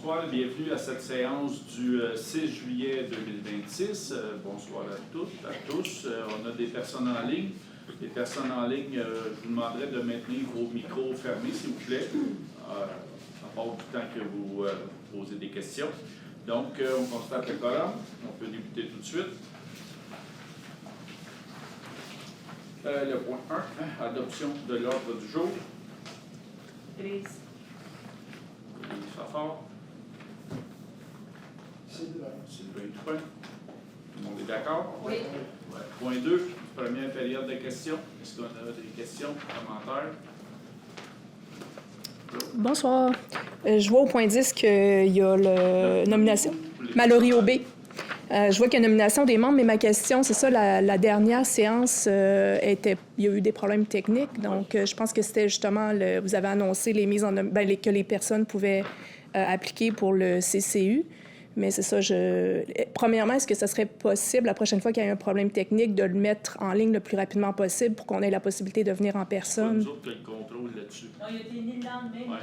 Bonsoir et bienvenue à cette séance du 6 juillet 2026. Bonsoir à toutes, à tous. On a des personnes en ligne. Les personnes en ligne, je vous demanderai de maintenir vos micros fermés, s'il vous plaît, à part du temps que vous posez des questions. Donc, on constate le quorum. On peut débuter tout de suite. Le point 1, adoption de l'ordre du jour. Élise Fafard. Sylvain Toupin. Tout le monde est d'accord? Oui. Ouais. Point 2, première période de questions. Est-ce qu'on a des questions, commentaires? Bonsoir. Je vois au point 10 qu'il y a la nomination. Mallory Aubé. Je vois qu'il y a une nomination des membres, mais ma question, c'est ça, la dernière séance, il y a eu des problèmes techniques. Donc, je pense que c'était justement, vous avez annoncé les mises en que les personnes pouvaient appliquer pour le CCU. Mais c'est ça, premièrement, est-ce que ce serait possible, la prochaine fois qu'il y a un problème technique, de le mettre en ligne le plus rapidement possible pour qu'on ait la possibilité de venir en personne? C'est nous autres qui le contrôle là-dessus. Non, il a été mis le lendemain,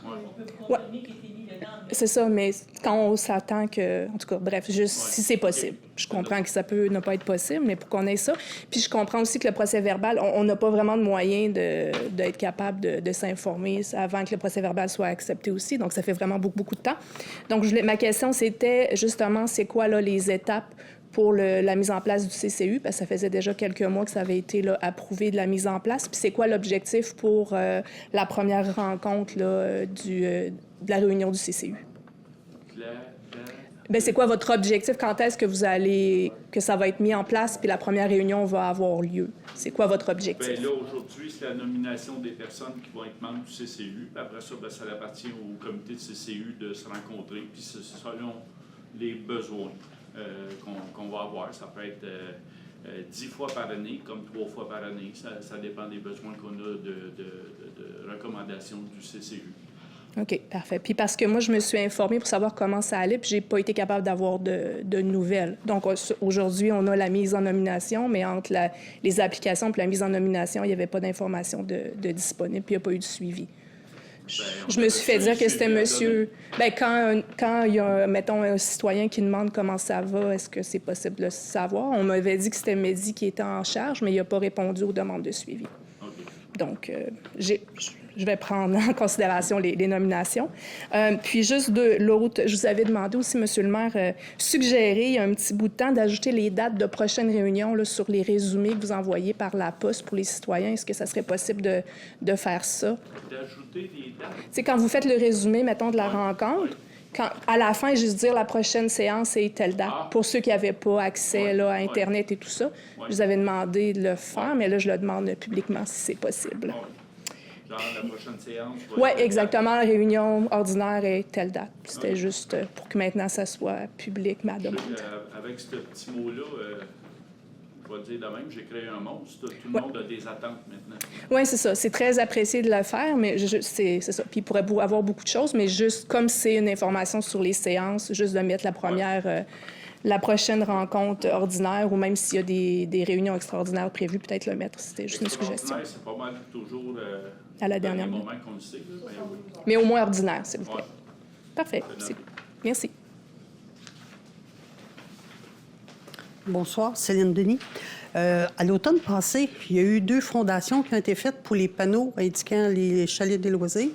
Ouais. On peut vous confirmer qu'il a été mis le lendemain. C'est ça, mais quand on s'attend que... En tout cas, bref, juste si c'est possible. Je comprends que ça peut ne pas être possible, mais pour qu'on ait ça. Puis je comprends aussi que le procès-verbal, on n'a pas vraiment de moyen d'être capable de s'informer avant que le procès-verbal soit accepté aussi. Donc, ça fait vraiment beaucoup de temps. Donc, ma question, c'était justement, c'est quoi là, les étapes pour la mise en place du CCU, parce que ça faisait déjà quelques mois que ça avait été là, approuvé de la mise en place. Puis c'est quoi l'objectif pour la première rencontre là, de la réunion du CCU? Bien, c'est quoi votre objectif? Quand est-ce que ça va être mis en place puis la première réunion va avoir lieu? C'est quoi votre objectif? Bien, là, aujourd'hui, c'est la nomination des personnes qui vont être membres du CCU. Puis après ça, bien, ça appartient au comité de CCU de se rencontrer. Puis c'est selon les besoins qu'on va avoir. Ça peut être 10 fois par année, comme 3 fois par année. Ça dépend des besoins qu'on a de recommandations du CCU. OK, parfait. Puis parce que moi, je me suis informée pour savoir comment ça allait, puis j'ai pas été capable d'avoir de nouvelles. Donc, aujourd'hui, on a la mise en nomination, mais entre les applications et la mise en nomination, il n'y avait pas d'information de disponible, puis il n'y a pas eu de suivi. Je me suis fait dire que c'était monsieur... Bien, quand il y a, mettons, un citoyen qui demande comment ça va, est-ce que c'est possible de le savoir? On m'avait dit que c'était Mehdi qui était en charge, mais il n'a pas répondu aux demandes de suivi. Okay. Donc, je vais prendre en considération les nominations. Puis juste de l'autre, je vous avais demandé aussi, Monsieur le maire, suggérer, il y a un petit bout de temps, d'ajouter les dates de prochaines réunions là, sur les résumés que vous envoyez par la poste pour les citoyens. Est-ce que ça serait possible de faire ça? D'ajouter des dates? C'est quand vous faites le résumé, mettons, de la rencontre, à la fin, juste dire la prochaine séance est telle date. Pour ceux qui n'avaient pas accès là, à Internet et tout ça, je vous avais demandé de le faire, mais là, je le demande publiquement si c'est possible. Genre, la prochaine séance? Oui, exactement. La réunion ordinaire est telle date. C'était juste pour que maintenant, ça soit public, ma demande. Avec ce petit mot-là, je vais dire de même, j'ai créé un monstre. Tout le monde a des attentes maintenant. Oui, c'est ça. C'est très apprécié de le faire, mais c'est ça. Puis il pourrait avoir beaucoup de choses, mais juste comme c'est une information sur les séances, juste de mettre la première... la prochaine rencontre ordinaire, ou même s'il y a des réunions extraordinaires prévues, peut-être le mettre. C'était juste une suggestion. C'est pas mal toujours à la dernière moment qu'on le sait. Là, mais au moins ordinaire, s'il vous plaît. Parfait. Merci. Bonsoir, Céline Denis. À l'automne passé, il y a eu 2 fondations qui ont été faites pour les panneaux indiquant les chalets des loisirs.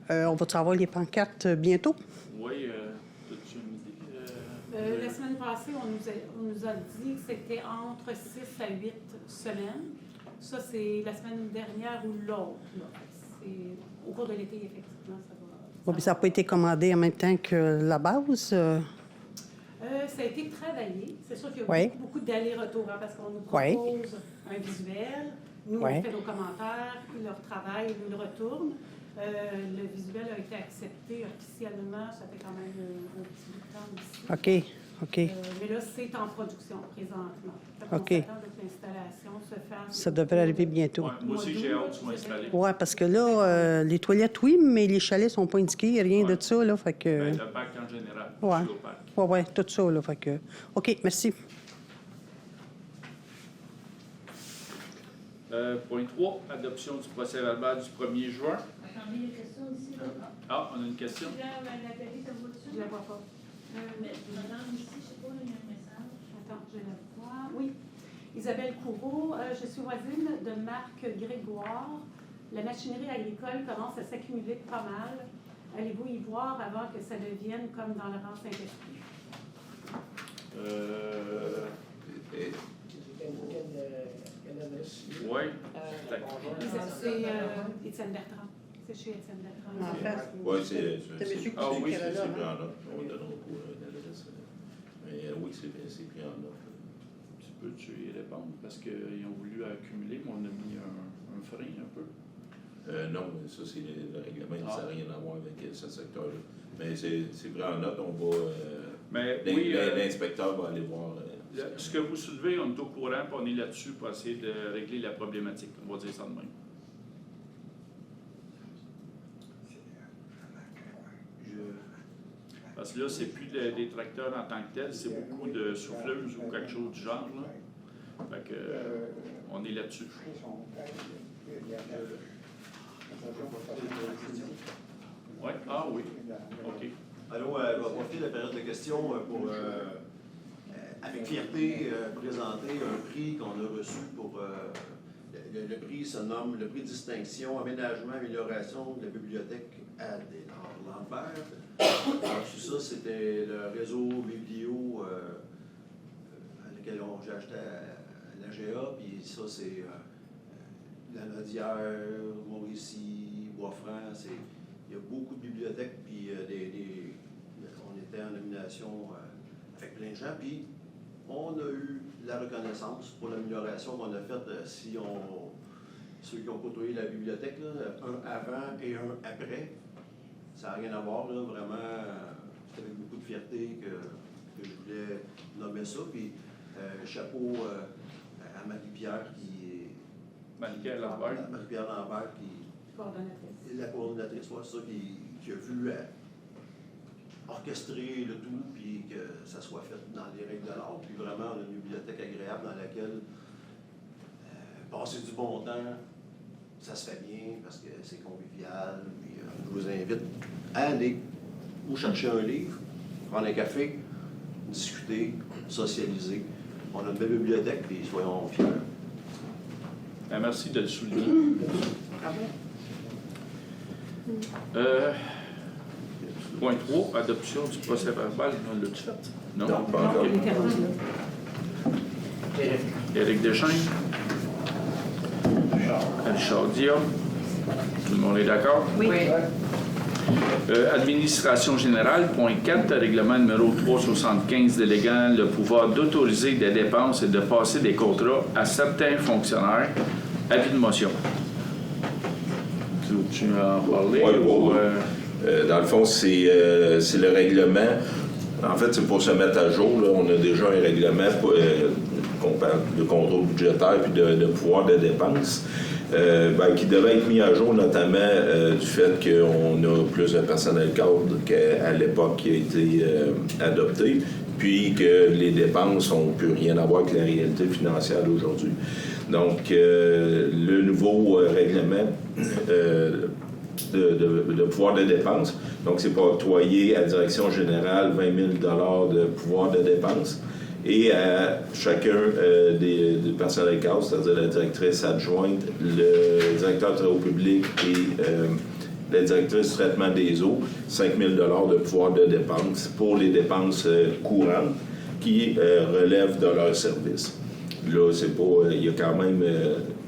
On va savoir les pancartes bientôt? Oui, as-tu une idée? La semaine passée, on nous a dit que c'était entre 6 à 8 semaines. Ça, c'est la semaine dernière ou l'autre. Au cours de l'été, effectivement, ça va... Ça n'a pas été commandé en même temps que la base? Ça a été travaillé. C'est sûr qu'il y a beaucoup d'allers-retours, parce qu'on nous propose un visuel. Nous, on fait nos commentaires, ils leur travaillent, ils nous le retournent. Le visuel a été accepté officiellement. Ça fait quand même un petit bout de temps aussi. OK. Mais là, c'est en production présentement. On s'attend que l'installation se fasse... Ça devrait arriver bientôt. Ouais, moi aussi, j'ai hâte qu'ils soient installés. Oui, parce que là, les toilettes, oui, mais les chalets ne sont pas indiqués, rien de ça. Là, fait que... Le parc en général. Oui, tout ça. Là, fait que... OK, merci. Point 3, adoption du procès-verbal du 1er juin. Attendez, il y a une question ici. Ah, on a une question? Je la vois pas. Madame, ici, je sais pas, il y a un message. Attends, je la vois. Oui. Isabelle Courreau, je suis voisine de Marc Grégoire. La machinerie agricole commence à s'accumuler pas mal. Allez-vous y voir avant que ça devienne comme dans le rang Saint-Esprit? Oui. C'est Étienne Bertrand. C'est chez Étienne Bertrand. En fait, Oui, c'est M. Coutu Ah oui, qui avait pris là. en note. On donne l'adresse. Mais oui, c'est pris en note. Tu peux-tu y répondre? Parce qu'ils ont voulu accumuler, mais on a mis un frein un peu. Non, mais ça, c'est le règlement, ça n'a rien à voir avec ce secteur-là. Mais c'est pris en note, on va. Mais oui, l'inspecteur va aller voir. ce que vous soulevez, on est au courant, puis on est là-dessus pour essayer de régler la problématique. On va dire ça de même. Parce que là, c'est plus des tracteurs en tant que tels, c'est beaucoup de souffleuses ou quelque chose du genre. Là. Fait que, on est là-dessus. Oui? Ah oui. OK. Allô, je vais profiter de la période de questions pour, avec fierté, présenter un prix qu'on a reçu pour... le prix se nomme le prix distinction, aménagement, amélioration de la bibliothèque à Lambert. Alors, tout ça, c'était le réseau biblio à lequel j'ai acheté à l'AGA, puis ça, c'est la Nodière, Mauricie, Bois-Franc, il y a beaucoup de bibliothèques, puis on était en nomination avec plein de gens, puis on a eu la reconnaissance pour l'amélioration qu'on a faite ceux qui ont côtoyé la bibliothèque, là, un avant et un après. Ça n'a rien à voir, là, vraiment, c'est avec beaucoup de fierté que je voulais nommer ça, puis chapeau à Marie-Pierre Marie-Pierre Lambert. Marie-Pierre Lambert qui... Coordonnatrice. La coordonnatrice, ouais, c'est ça, qui a vu orchestrer le tout, puis que ça soit fait dans les règles de l'art. Puis vraiment, on a une bibliothèque agréable dans laquelle passer du bon temps, ça se fait bien parce que c'est convivial. Puis, je vous invite à aller ou chercher un livre, prendre un café, discuter, socialiser. On a une belle bibliothèque, puis soyons fiers. Merci de le souligner. Point 3, adoption du procès verbal. On l'a-tu fait? Non? Non, pas encore. Éric Deschênes. Richard Diop. Tout le monde est d'accord? Oui. Administration générale, point 4, règlement numéro 375 déléguant le pouvoir d'autoriser des dépenses et de passer des contrats à certains fonctionnaires. Avis de motion. Tu veux en parler? Oui, ou, dans le fond, c'est le règlement. En fait, c'est pour se mettre à jour. Là, on a déjà un règlement qu'on parle de contrôle budgétaire puis de pouvoir de dépenses. Qui devait être mis à jour, notamment du fait qu'on a plus de personnel cadre qu'à l'époque qui a été adopté, puis que les dépenses n'ont plus rien à voir avec la réalité financière d'aujourd'hui. Donc, le nouveau règlement de pouvoir de dépenses, donc c'est pour octroyer à la direction générale 20 000 de pouvoir de dépenses, et à chacun des personnels cadres, c'est-à-dire la directrice adjointe, le directeur de travaux publics et la directrice du traitement des eaux, 5 000 de pouvoir de dépenses pour les dépenses courantes qui relèvent de leur service. Là, c'est pas, il y a quand même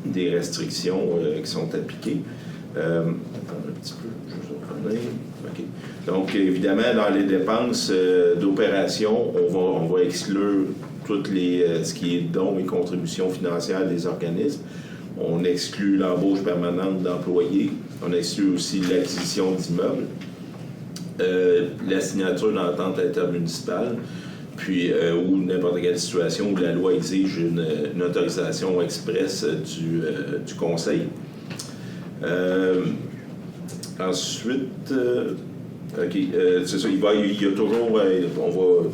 des restrictions qui sont appliquées. Attends un petit peu, je vais revenir. OK. Donc, évidemment, dans les dépenses d'opération, on va exclure toutes ce qui est dons et contributions financières des organismes. On exclut l'embauche permanente d'employés. On exclut aussi l'acquisition d'immeubles, la signature d'entente intermunicipale, puis ou n'importe quelle situation où la loi exige une autorisation expresse du conseil. Ensuite, OK, c'est ça, il y a toujours, on va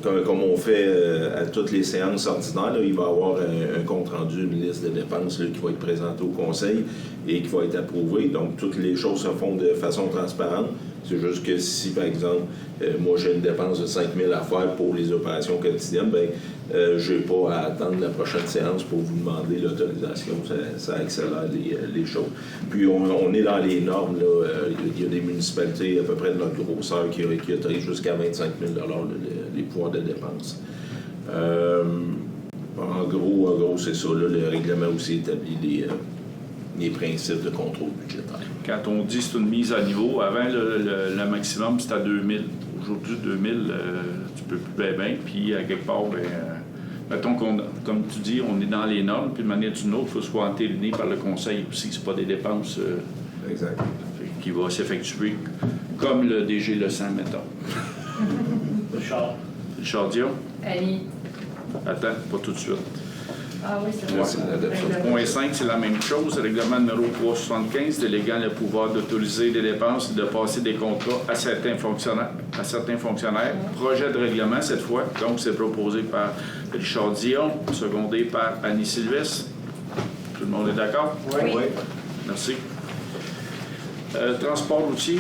comme on fait à toutes les séances ordinaires, là, il va y avoir un compte-rendu, une liste de dépenses là, qui va être présentée au conseil et qui va être approuvée. Donc, toutes les choses se font de façon transparente. C'est juste que si, par exemple, moi, j'ai une dépense de 5 000 à faire pour les opérations quotidiennes, bien, je n'ai pas à attendre la prochaine séance pour vous demander l'autorisation. Ça accélère les choses. Puis, on est dans les normes. Là. Il y a des municipalités à peu près de notre grosseur qui autorisent jusqu'à 25 000 les pouvoirs de dépenses. En gros, c'est ça. Là, le règlement aussi établit les principes de contrôle budgétaire. Quand on dit que c'est une mise à niveau, avant, le maximum, c'était à 2000. Aujourd'hui, 2000, tu peux plus bien. Puis, à quelque part, mettons comme tu dis, on est dans les normes, puis de manière d'une autre, il faut soit entériné par le conseil aussi, que ce pas des dépenses Exact. qui vont s'effectuer comme le DG le sent, mettons. Richard Dion? Annie. Attends, pas tout de suite. Ah oui, c'est Là, vrai. c'est l'adoption. Point 5, c'est la même chose. Règlement numéro 375, déléguant le pouvoir d'autoriser des dépenses et de passer des contrats à certains fonctionnaires. Projet de règlement, cette fois. Donc, c'est proposé par Richard Dion, secondé par Annie Sylvestre. Tout le monde est d'accord? Oui. Merci. Transport routier.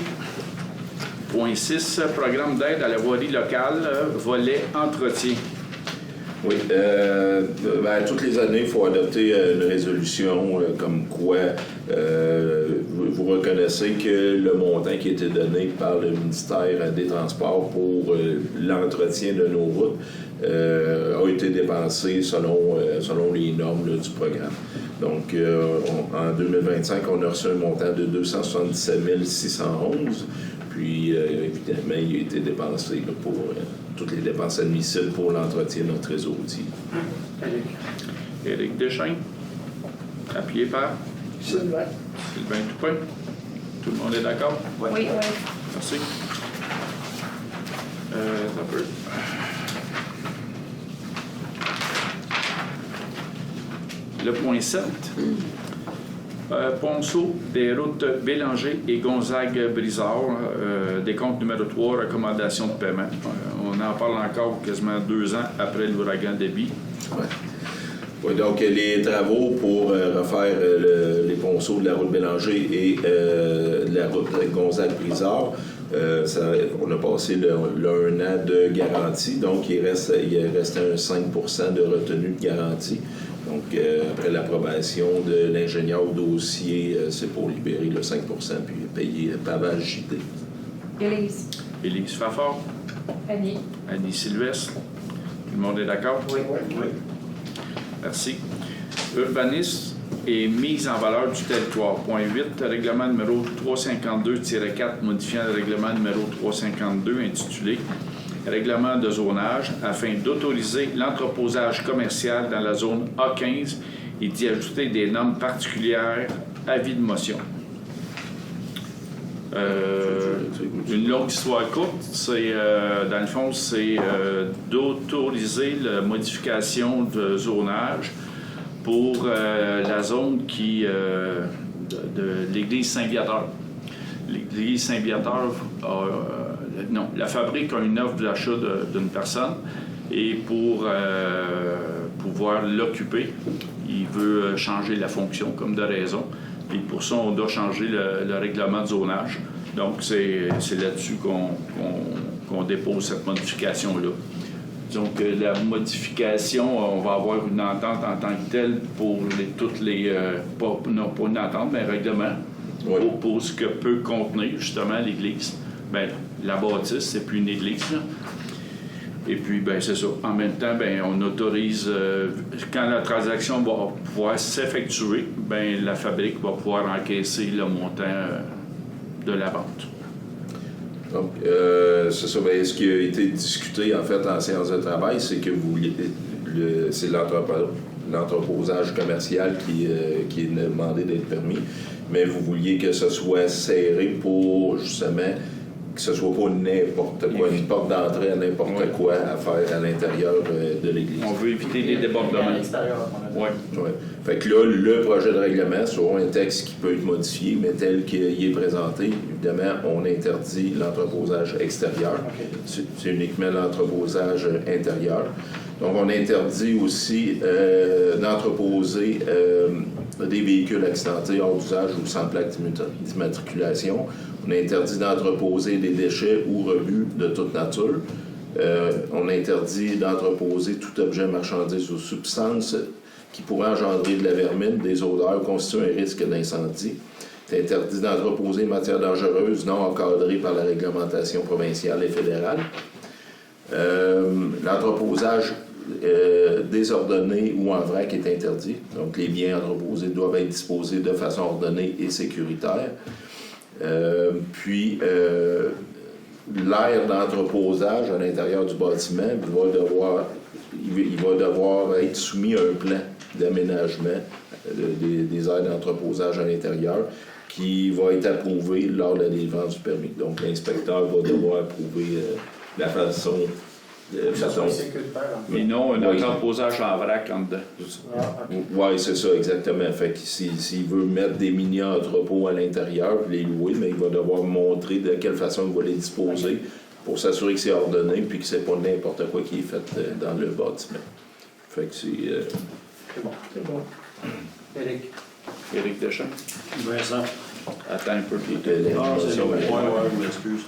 Point 6, programme d'aide à la voirie locale, volet entretien. Oui. Toutes les années, il faut adopter une résolution comme quoi vous reconnaissez que le montant qui a été donné par le ministère des Transports pour l'entretien de nos routes a été dépensé selon les normes là, du programme. Donc, en 2025, on a reçu un montant de 277 611. Puis, évidemment, il a été dépensé là, pour toutes les dépenses admissibles pour l'entretien de notre réseau routier. Éric Deschênes, appuyé par Sylvain Toupin. Tout le monde est d'accord? Oui. Merci. Un peu. Le point 7. Ponceau, des routes Bélanger et Gonzague-Brizard, décompte numéro 3, recommandation de paiement. On en parle encore quasiment 2 ans après l'ouragan Débit. Oui, donc les travaux pour refaire les ponceaux de la route Bélanger et de la route Gonzague-Brizard, on a passé le 1 an de garantie, donc il restait un 5 % de retenue de garantie. Donc, après l'approbation de l'ingénieur au dossier, c'est pour libérer le 5 % puis payer pavage JD. Élise Fafard. Annie. Annie Sylvestre. Tout le monde est d'accord? Oui. Merci. Urbanisme et mise en valeur du territoire. Point 8, règlement numéro 352-4, modifiant le règlement numéro 352 intitulé Règlement de zonage afin d'autoriser l'entreposage commercial dans la zone A15 et d'y ajouter des normes particulières. Avis de motion. Une longue histoire courte, c'est dans le fond, c'est d'autoriser la modification de zonage pour la zone de l'église Saint-Viateur. L'église Saint-Viateur la fabrique a une offre d'achat d'une personne et pour pouvoir l'occuper, il veut changer la fonction comme de raison. Et pour ça, on doit changer le règlement de zonage. Donc, c'est là-dessus qu'on dépose cette modification-là. Donc, la modification, on va avoir une entente en tant que telle pour toutes les... pas une entente, mais un règlement pour ce que peut contenir, justement, l'Église. Bien, la bâtisse, c'est plus une église, là. Et puis, ben c'est ça. En même temps, ben on autorise, quand la transaction va pouvoir s'effectuer, ben la fabrique va pouvoir encaisser le montant de la vente. Donc, c'est ça. Ben, ce qui a été discuté, en fait, en séance de travail, c'est que c'est l'entreposage commercial qui est demandé d'être permis, mais vous vouliez que ce soit serré pour, justement, que ce soit pas n'importe quoi, une porte d'entrée à n'importe quoi à faire à l'intérieur de l'église. On veut éviter les débordements. Oui. Ouais. Fait que là, le projet de règlement, sur un texte qui peut être modifié, mais tel qu'il est présenté, évidemment, on interdit l'entreposage extérieur. Okay. C'est uniquement l'entreposage intérieur. Donc, on interdit aussi d'entreposer des véhicules accidentés hors d'usage ou sans plaque d'immatriculation. On interdit d'entreposer des déchets ou rebuts de toute nature. On interdit d'entreposer tout objet, marchandise ou substance qui pourrait engendrer de la vermine, des odeurs, constituer un risque d'incendie. C'est interdit d'entreposer matière dangereuse non encadrée par la réglementation provinciale et fédérale. L'entreposage désordonné ou en vrac est interdit. Donc, les biens entreposés doivent être disposés de façon ordonnée et sécuritaire. L'aire d'entreposage à l'intérieur du bâtiment il va devoir être soumis à un plan d'aménagement des aires d'entreposage à l'intérieur qui va être approuvé lors de la délivrance du permis. Donc, l'inspecteur va devoir approuver la façon... Mais non, un entreposage en vrac en dedans. Oui, c'est ça, exactement. Fait que s'il veut mettre des mini-entrepôts à l'intérieur et les louer, mais il va devoir montrer de quelle façon il va les disposer pour s'assurer que c'est ordonné puis que c'est pas n'importe quoi qui est fait dans le bâtiment. Fait que c'est... C'est bon. Éric Deschamps. Vincent. Attends un peu. C'est le point, je m'excuse.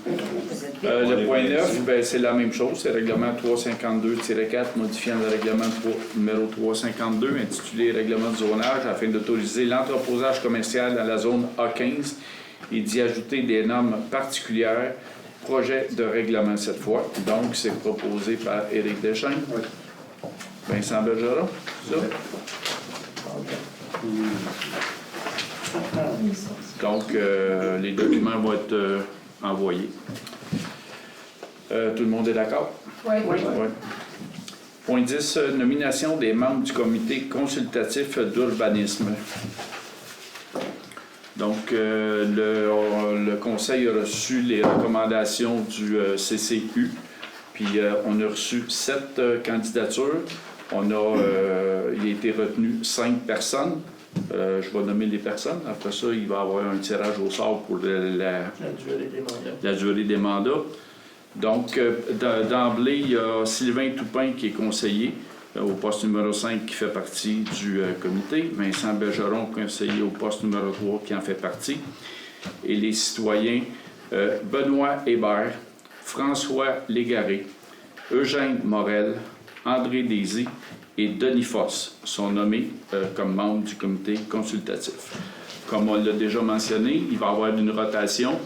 Le point 9, ben, c'est la même chose. C'est le règlement 352-4 modifiant le règlement numéro 352 intitulé Règlement de zonage afin d'autoriser l'entreposage commercial dans la zone A15 et d'y ajouter des normes particulières. Projet de règlement cette fois. Donc, c'est proposé par Éric Deschamps. Oui. Vincent Bergeron, ça? Donc, les documents vont être envoyés. Tout le monde est d'accord? Oui. Oui. Point 10, nomination des membres du comité consultatif d'urbanisme. Donc, le Conseil a reçu les recommandations du CCU, puis on a reçu 7 candidatures. Il a été retenu 5 personnes. Je vais nommer les personnes. Après ça, il va y avoir un tirage au sort pour la durée des mandats. Donc, d'emblée, il y a Sylvain Toupin qui est conseiller au poste numéro 5 qui fait partie du comité. Vincent Bergeron, conseiller au poste numéro 3 qui en fait partie. Et les citoyens Benoît Hébert, François Légaré, Eugène Morel, André Désy et Denis Fosse sont nommés comme membres du comité consultatif. Comme on l'a déjà mentionné, il va y avoir une rotation.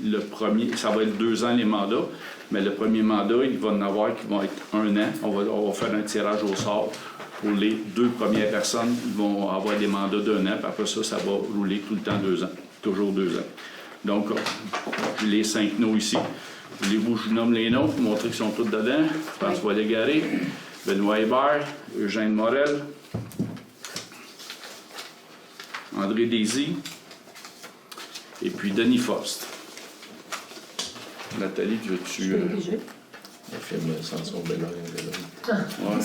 Le premier, ça va être 2 ans les mandats, mais le premier mandat, il va en avoir qui vont être 1 an. On va faire un tirage au sort pour les 2 premières personnes. Ils vont avoir des mandats d'1 an, puis après ça, ça va rouler tout le temps 2 ans. Toujours 2 ans. Donc, les 5 noms ici. Voulez-vous que je vous nomme les noms pour montrer qu'ils sont tous dedans? François Légaré, Benoît Hébert, Eugène Morel, André Désy, et puis Denis Fosse. Nathalie, veux-tu... Le film Samson Bellard. Ouais.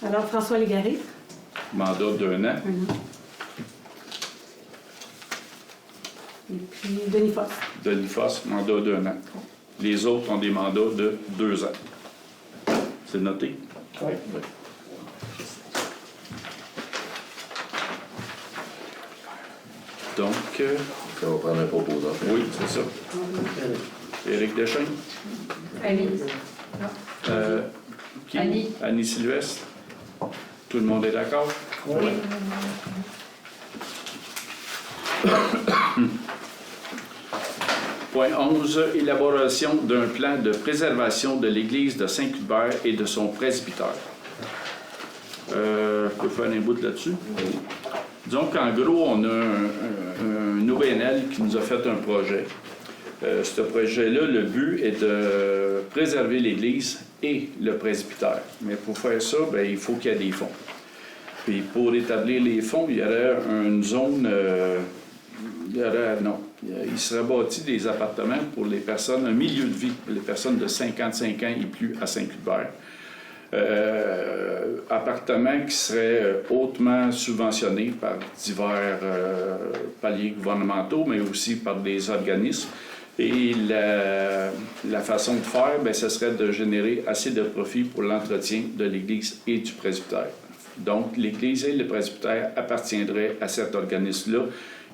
Alors, François Légaré. Mandat d'1 an. Et puis Denis Fosse. Denis Fosse, mandat d'1 an. Les autres ont des mandats de 2 ans. C'est noté? Oui. Donc, On va prendre un proposant. oui, c'est ça. Éric Deschamps. Annie. Qui? Annie. Annie Sylvestre. Tout le monde est d'accord? Oui. Point 11. Élaboration d'un plan de préservation de l'église de Saint-Cuthbert et de son presbytère. Je peux faire un bout là-dessus? Disons qu'en gros, on a un OBNL qui nous a fait un projet. Ce projet-là, le but est de préserver l'église et le presbytère. Mais pour faire ça, bien, il faut qu'il y ait des fonds. Puis pour établir les fonds, il y aurait une zone Non. Il sera bâti des appartements pour les personnes, un milieu de vie pour les personnes de 55 ans et plus à Saint-Cuthbert. Appartements qui seraient hautement subventionnés par divers paliers gouvernementaux, mais aussi par des organismes. Et la façon de faire, bien, ce serait de générer assez de profit pour l'entretien de l'Église et du presbytère. Donc, l'Église et le presbytère appartiendraient à cet organisme-là,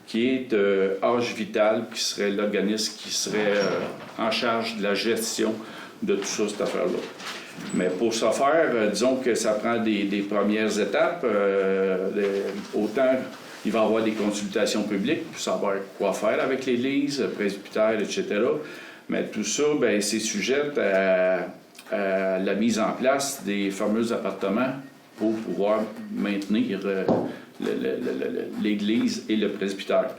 qui est Âge Vital, qui serait l'organisme qui serait en charge de la gestion de tout ça, cette affaire-là. Mais pour ce faire, disons que ça prend des premières étapes. Autant il va y avoir des consultations publiques pour savoir quoi faire avec l'Église, le presbytère, etc. Mais tout ça, bien, c'est sujet à la mise en place des fameux appartements pour pouvoir maintenir l'Église et le presbytère.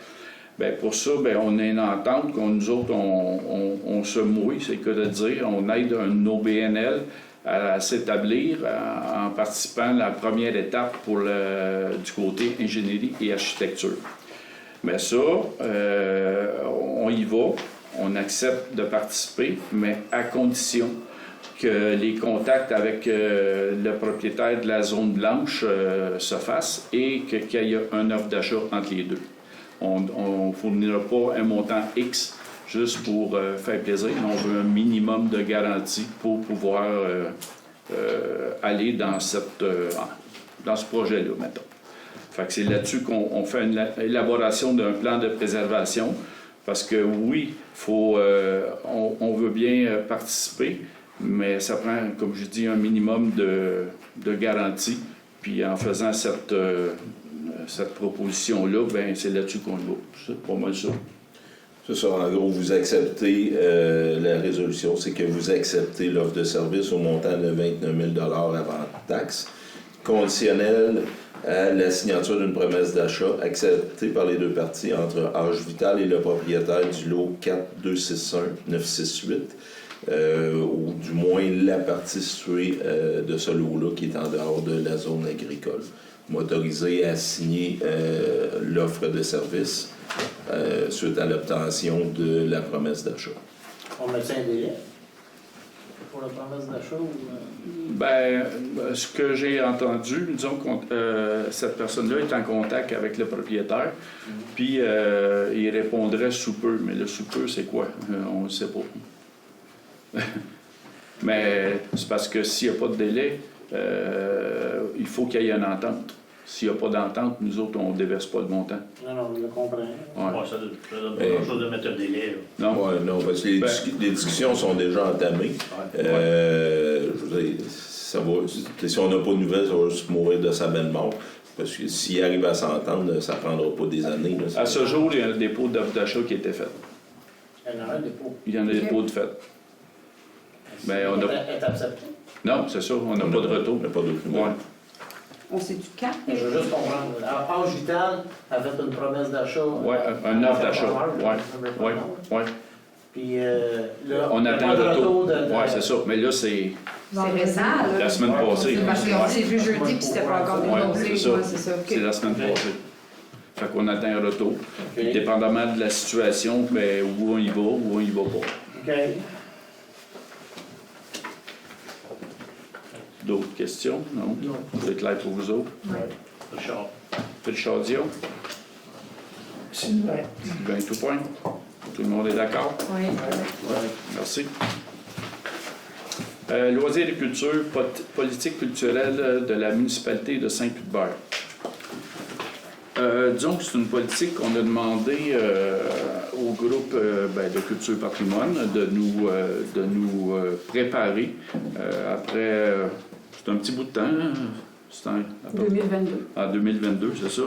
Bien, pour ça, bien, on a une entente qu'on nous autres, on se mouille, c'est le cas de dire, on aide un OBNL à s'établir en participant à la première étape pour du côté ingénierie et architecture. Mais ça, on y va, on accepte de participer, mais à condition que les contacts avec le propriétaire de la zone blanche se fassent et qu'il y ait une offre d'achat entre les deux. On ne fournira pas un montant X juste pour faire plaisir, mais on veut un minimum de garantie pour pouvoir aller dans ce projet-là, mettons. Fait que c'est là-dessus qu'on fait une élaboration d'un plan de préservation, parce que oui, on veut bien participer, mais ça prend, comme je dis, un minimum de garantie. Puis en faisant cette proposition-là, ben c'est là-dessus qu'on va. C'est pas mal ça. C'est ça, en gros, vous acceptez la résolution, c'est que vous acceptez l'offre de service au montant de 29 000 avant taxe, conditionnel à la signature d'une promesse d'achat acceptée par les deux parties entre Âge Vital et le propriétaire du lot 4261968, ou du moins la partie située de ce lot-là qui est en dehors de la zone agricole. M'autoriser à signer l'offre de service suite à l'obtention de la promesse d'achat. On met un délai pour la promesse d'achat ou... Bien, ce que j'ai entendu, disons que cette personne-là est en contact avec le propriétaire, puis il répondrait sous peu. Mais le sous peu, c'est quoi? On ne sait pas. Mais c'est parce que s'il n'y a pas de délai, il faut qu'il y ait une entente. S'il n'y a pas d'entente, nous autres, on ne déverse pas le montant. Non, je le comprends. Ouais. Ça donne pas grand-chose de mettre un délai. Non? Ouais, non, parce que les discussions sont déjà entamées. Je veux dire, ça va, si on n'a pas de nouvelles, ça va juste mourir de sa belle mort. Parce que s'il arrive à s'entendre, ça ne prendra pas des années. Là, à ce jour, il y a un dépôt d'offre d'achat qui a été fait. Il y en a un dépôt. Il y en a un dépôt de fait. Mais on a... est accepté. Non, c'est ça, on n'a pas de retour. On n'a pas de nouvelles. Ouais. On sait du quand? Je veux juste comprendre. Âge Vital a fait une promesse d'achat. Oui, un offre d'achat. Oui. Puis là, on attend le le retour. de... Oui, c'est ça. Mais là, c'est C'est récent, là. la semaine passée. Parce qu'on s'est vu jeudi puis c'était pas encore Oui, déposé. c'est ça. Ouais, c'est ça. C'est la semaine passée. Fait qu'on attend un retour. Okay. Dépendamment de la situation, bien, où on y va, où on y va pas. OK. D'autres questions? Non? C'est clair pour vous autres? Richard. Richard Dion? Sylvain. Sylvain Toupin? Tout le monde est d'accord? Oui. Merci. Loisirs et culture, politique culturelle de la municipalité de Saint-Cuthbert. Disons que c'est une politique qu'on a demandé au groupe de Culture Patrimoine de nous préparer après... c'est un petit bout de temps. C'est en 2022. En 2022, c'est ça.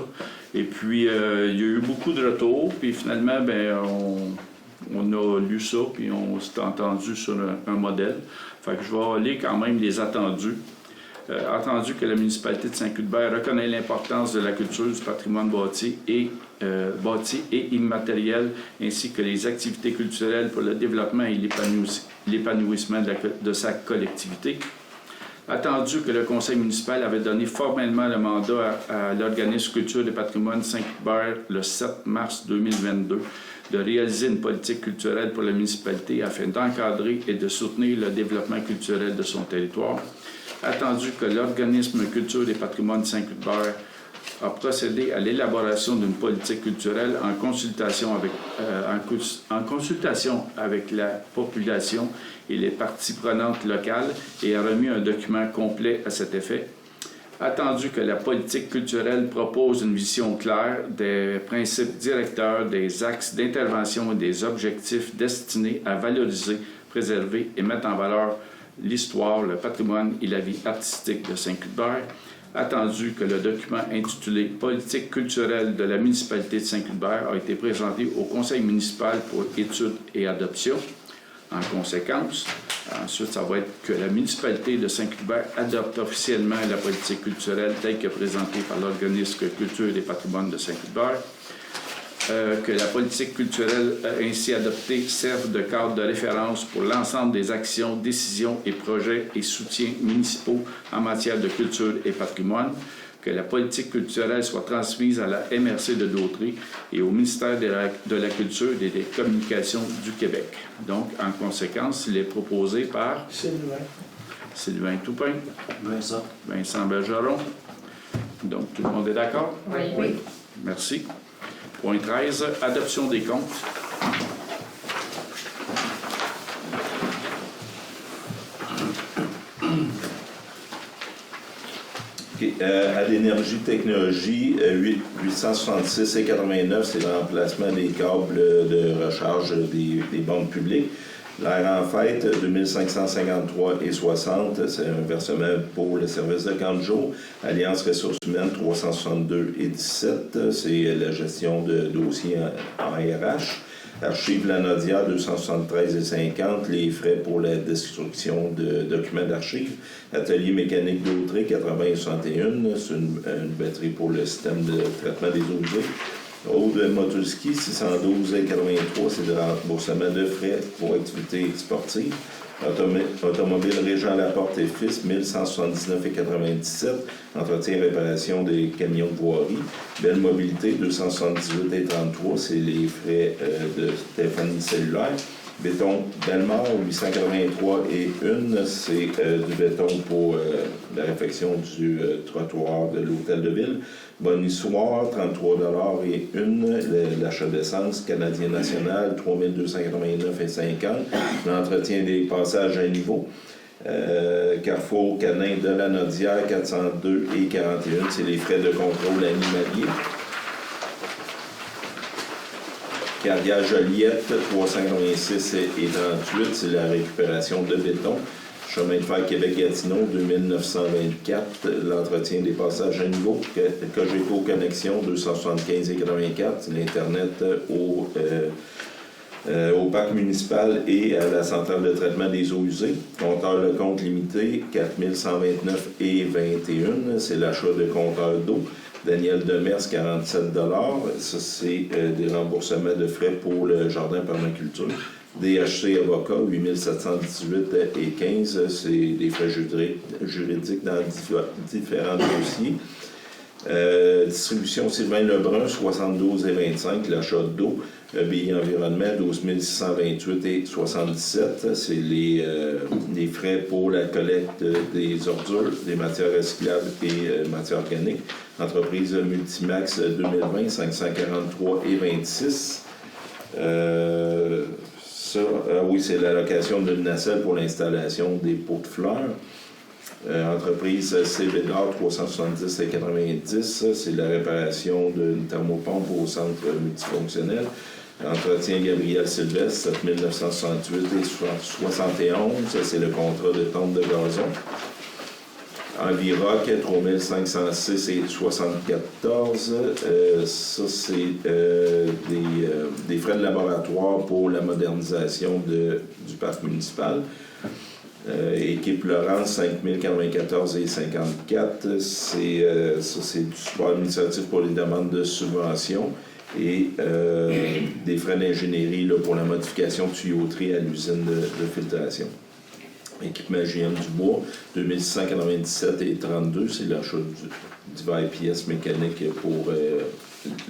Et puis, il y a eu beaucoup de retours. Puis finalement, on a lu ça, puis on s'est entendu sur un modèle. Fait que je vais lire quand même les attendus. Attendu que la municipalité de Saint-Cuthbert reconnaît l'importance de la culture, du patrimoine bâti et immatériel, ainsi que les activités culturelles pour le développement et l'épanouissement de sa collectivité. Attendu que le conseil municipal avait donné formellement le mandat à l'organisme Culture et Patrimoine Saint-Hubert le 7 mars 2022 de réaliser une politique culturelle pour la municipalité afin d'encadrer et de soutenir le développement culturel de son territoire. Attendu que l'organisme Culture et Patrimoine Saint-Hubert a procédé à l'élaboration d'une politique culturelle en consultation avec la population et les parties prenantes locales et a remis un document complet à cet effet. Attendu que la politique culturelle propose une vision claire des principes directeurs, des axes d'intervention et des objectifs destinés à valoriser, préserver et mettre en valeur l'histoire, le patrimoine et la vie artistique de Saint-Hubert. Attendu que le document intitulé « Politique culturelle de la municipalité de Saint-Hubert » a été présenté au conseil municipal pour étude et adoption. En conséquence, ensuite, ça va être que la municipalité de Saint-Hubert adopte officiellement la politique culturelle telle que présentée par l'organisme Culture et Patrimoine de Saint-Hubert. Que la politique culturelle ainsi adoptée serve de cadre de référence pour l'ensemble des actions, décisions et projets et soutiens municipaux en matière de culture et patrimoine, que la politique culturelle soit transmise à la MRC de Dautrey et au ministère de la Culture et des Communications du Québec. Donc, en conséquence, il est proposé par Sylvain Toupin, Vincent Bergeron. Donc, tout le monde est d'accord? Oui. Merci. Point 13, adoption des comptes. À l'énergie technologie, 866,89, c'est le remplacement des câbles de recharge des banques publiques. L'air en fête, 2553,60, c'est un versement pour le service de camp de jour. Alliance ressources humaines, 362,17, c'est la gestion de dossiers en RH. Archives Lanaudière, 273,50, les frais pour la destruction de documents d'archives. Atelier mécanique Dautrey, 80,61, c'est une batterie pour le système de traitement des eaux usées. Aude Motulski, 612,83, c'est de remboursement de frais pour activités sportives. Automobile Régent Laporte et Fils, 1179,97, entretien et réparation des camions de voirie. Belle Mobilité, 278,33, c'est les frais de téléphonie cellulaire. Béton Bellemare, 883,1, c'est du béton pour la réfection du trottoir de l'hôtel de ville. Bonissoir, 33,1 l'achat d'essence. Canadien National, 3289,50 l'entretien des passages à niveau. Carrefour Canin de la Naudière, 402,41, c'est les frais de contrôle animalier. Carrière Joliette, 386,38, c'est la récupération de béton. Chemin de fer Québec-Gatineau, 2924, l'entretien des passages à niveau. Cogeco Connexion, 275,84, c'est l'Internet au parc municipal et à la centrale de traitement des eaux usées. Compteur Lecomte limité, 4121, c'est l'achat de compteurs d'eau. Daniel Demers, 47 $. Ça, c'est des remboursements de frais pour le jardin permaculture. DHC Avocat, 8718,15, c'est des frais juridiques dans différents dossiers. Distribution Sylvain Lebrun, 72,25, l'achat d'eau. BI Environnement, 12 628,77, c'est les frais pour la collecte des ordures, des matières recyclables et matières organiques. Entreprise Multimax 2020, 543,26. Oui, c'est l'allocation d'une nacelle pour l'installation des pots de fleurs. Entreprise CBDAR 370,90, c'est la réparation d'une thermopompe au centre multifonctionnel. Entretien Gabriel Sylvestre, 7968,71, c'est le contrat de tonte de gazon. Enviroc, 3506,74, ça c'est des frais de laboratoire pour la modernisation du parc municipal. Équipe Laurence, 5094,54, c'est du support administratif pour les demandes de subvention et des frais d'ingénierie pour la modification de tuyauterie à l'usine de filtration. Équipement JM Dubois, 2697,32, c'est l'achat divers pièces mécaniques pour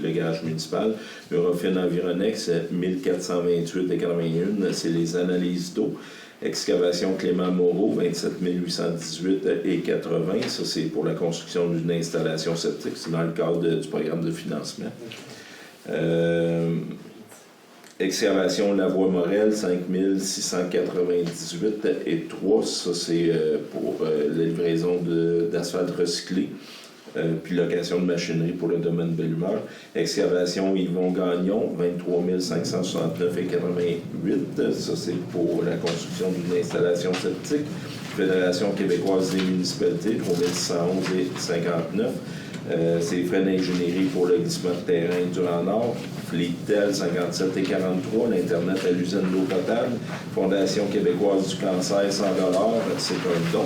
le garage municipal. Eurofin Environex, 1428,81, c'est les analyses d'eau. Excavation Clément Moreau, 27 818,80. Ça, c'est pour la construction d'une installation septique. C'est dans le cadre du programme de financement. Excavation Lavoie-Morel, 5 698,3. Ça, c'est pour la livraison d'asphalte recyclé. Puis location de machinerie pour le domaine Belle-Humeur. Excavation Yvon Gagnon, 23 569,88. Ça, c'est pour la construction d'une installation septique. Fédération québécoise des municipalités, 3611,59. C'est frais d'ingénierie pour le glissement de terrain Durand-Nord. Fleetel, 57,43. L'Internet à l'usine d'eau potable. Fondation québécoise du cancer, 100 $. C'est un don.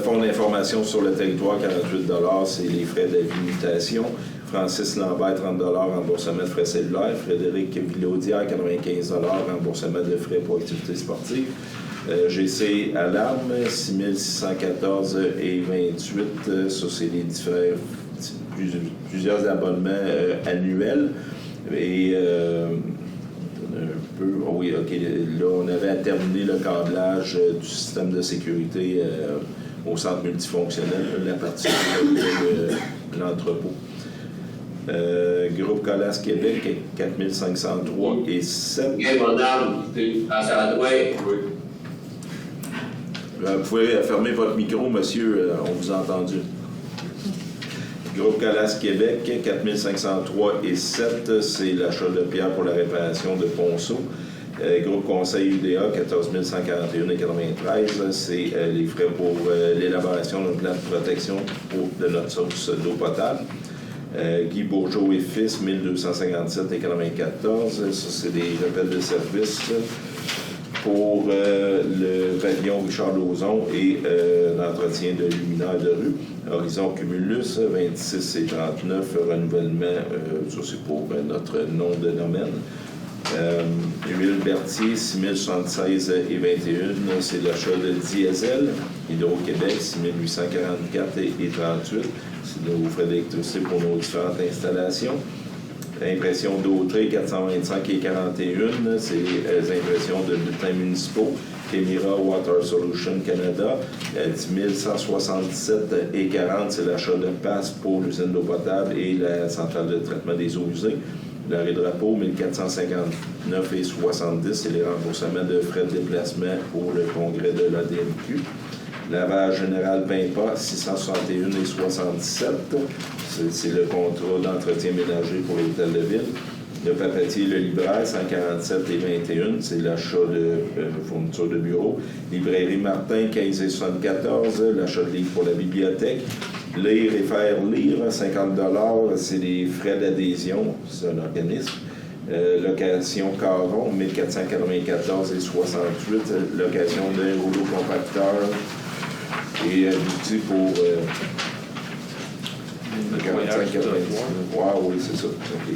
Fonds d'information sur le territoire, 48 $, c'est les frais d'habilitation. Francis Lambert, 30 $, remboursement de frais cellulaires. Frédéric Villaudière, 95 $, remboursement de frais pour activités sportives. GC Alarme, 6 614,28. Ça, c'est les plusieurs abonnements annuels. Et oui, OK. Là, on avait terminé le câblage du système de sécurité au centre multifonctionnel, la partie de l'entrepôt. Groupe Colas Québec, 4503,7. OK, madame, passe à droite. Oui. Vous pouvez fermer votre micro, monsieur, on vous a entendu. Groupe Colas Québec, 4503,7, c'est l'achat de pierre pour la réparation de ponceau. Groupe Conseil UDA, 14 141,93, c'est les frais pour l'élaboration d'un plan de protection de notre source d'eau potable. Guy Bourgeot et Fils, 1257,94, ça c'est des rappels de service pour le pavillon Richard Lauzon et l'entretien de luminaires de rue. Horizon Cumulus, 26,39, renouvellement, ça c'est pour notre nom de domaine. Huile Berthier, 6076,21, c'est l'achat de diesel. Hydro-Québec, 6844,38, c'est nos frais d'électricité pour nos différentes installations. Impression d'Autré, 425,41, c'est les impressions de bulletins municipaux. Kemira Water Solution Canada, 10 167,40, c'est l'achat de passes pour l'usine d'eau potable et la centrale de traitement des eaux usées. L'arrêt de drapeau, 1459,70, c'est les remboursements de frais de déplacement pour le congrès de l'ADMQ. Lavage général Pimpa, 661,67, c'est le contrat d'entretien ménager pour l'hôtel de ville. Le papetier Le Libraire, 147,21, c'est l'achat de fourniture de bureau. Librairie Martin, 15,74, l'achat de livres pour la bibliothèque. Lire et faire lire, 50 $, c'est les frais d'adhésion, c'est un organisme. Location Caron, 1494,68, location d'un rouleau compacteur et d'outils pour 45,93. Wow, oui, c'est ça. Okay.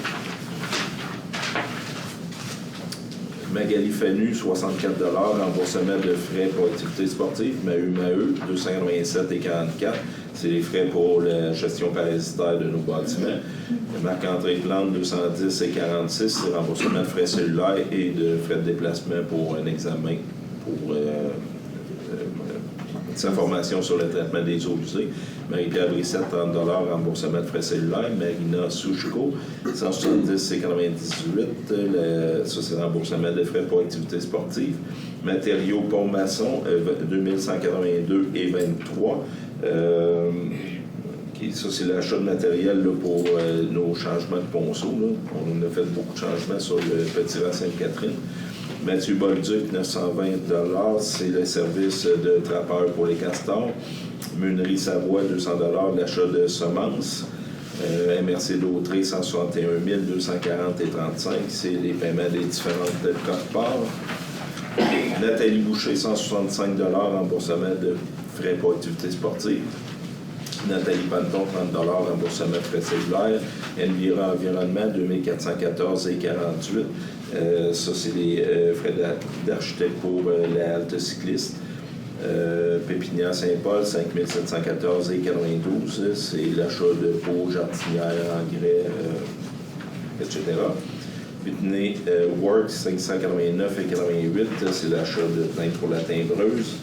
Magali Fanu, 64 $, remboursement de frais pour activités sportives. Maheu, 287,44. C'est les frais pour la gestion parasitaire de nos bâtiments. Marc-André Plante, 210,46. C'est remboursement de frais cellulaires et de frais de déplacement pour un examen pour sa formation sur le traitement des eaux usées. Marie-Pierre Brissette, 30 $, remboursement de frais cellulaires. Marina Souchko, 170,98. Ça, c'est remboursement de frais pour activités sportives. Matériaux Pont-Maçon, 2182,23. Ça, c'est l'achat de matériel là, pour nos changements de ponceau. Là. On a fait beaucoup de changements sur le Petit Rang Sainte-Catherine. Mathieu Bolduc, 920 $, c'est le service de trappeur pour les castors. Munerie Savoie, 200 $, l'achat de semences. MRC d'Autré, 161 240,35, c'est les paiements des différentes cotes-parts. Nathalie Boucher, 165 $, remboursement de frais pour activités sportives. Nathalie Panton, 30 remboursement de frais cellulaires. Environnement, 2414 et 48. Ça, c'est les frais d'architecte pour la halte cycliste. Pépinière Saint-Paul, 5714 et 92. C'est l'achat de pots, jardinières, engrais, etc. Pitney Works, 589 et 88. C'est l'achat de plainte pour la timbreuse.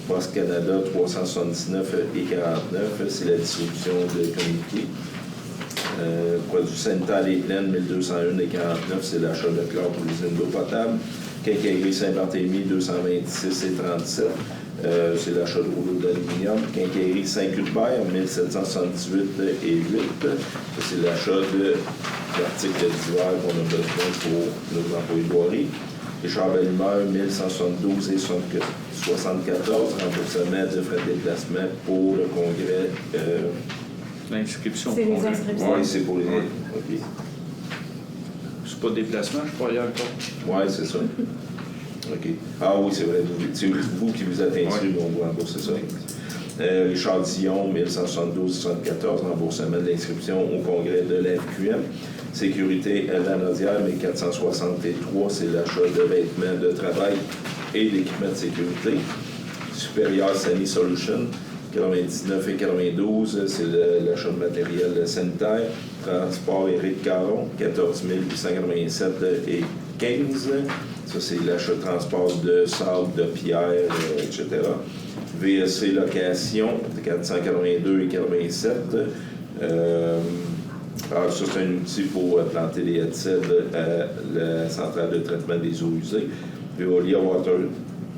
Post Canada, 379 et 49. C'est la distribution de communiqués. Produits sanitaires Les Plaines, 1201 et 49. C'est l'achat de chlore pour l'usine d'eau potable. Quincaillerie Saint-Barthélemy, 226 et 37. C'est l'achat de rouleaux d'aluminium. Quincaillerie Saint-Cuthbert, 1778 et 8. C'est l'achat d'articles d'hiver qu'on a besoin pour nos employés de voirie. Richard Bellemare, 1172 et 74. Remboursement de frais de déplacement pour le congrès. L'inscription. C'est les inscriptions. Oui, c'est pour les. OK. C'est pas de déplacement, je croyais encore. Oui, c'est ça. OK. Ah oui, c'est vrai. C'est vous qui vous êtes inscrit, on vous rembourse, c'est ça. Richard Dion, 1172-74, remboursement de l'inscription au congrès de l'FQM. Sécurité Lanaudière, 1463, c'est l'achat de vêtements de travail et d'équipements de sécurité. Supérieur Sani Solution, 99 et 92, c'est l'achat de matériel sanitaire. Transport Éric Caron, 14 887 et 15. Ça, c'est l'achat de transport de sable, de pierre, etc. VSC Location, 482 et 87. Alors, ça, c'est un outil pour planter les headsets à la centrale de traitement des eaux usées. Veolia Water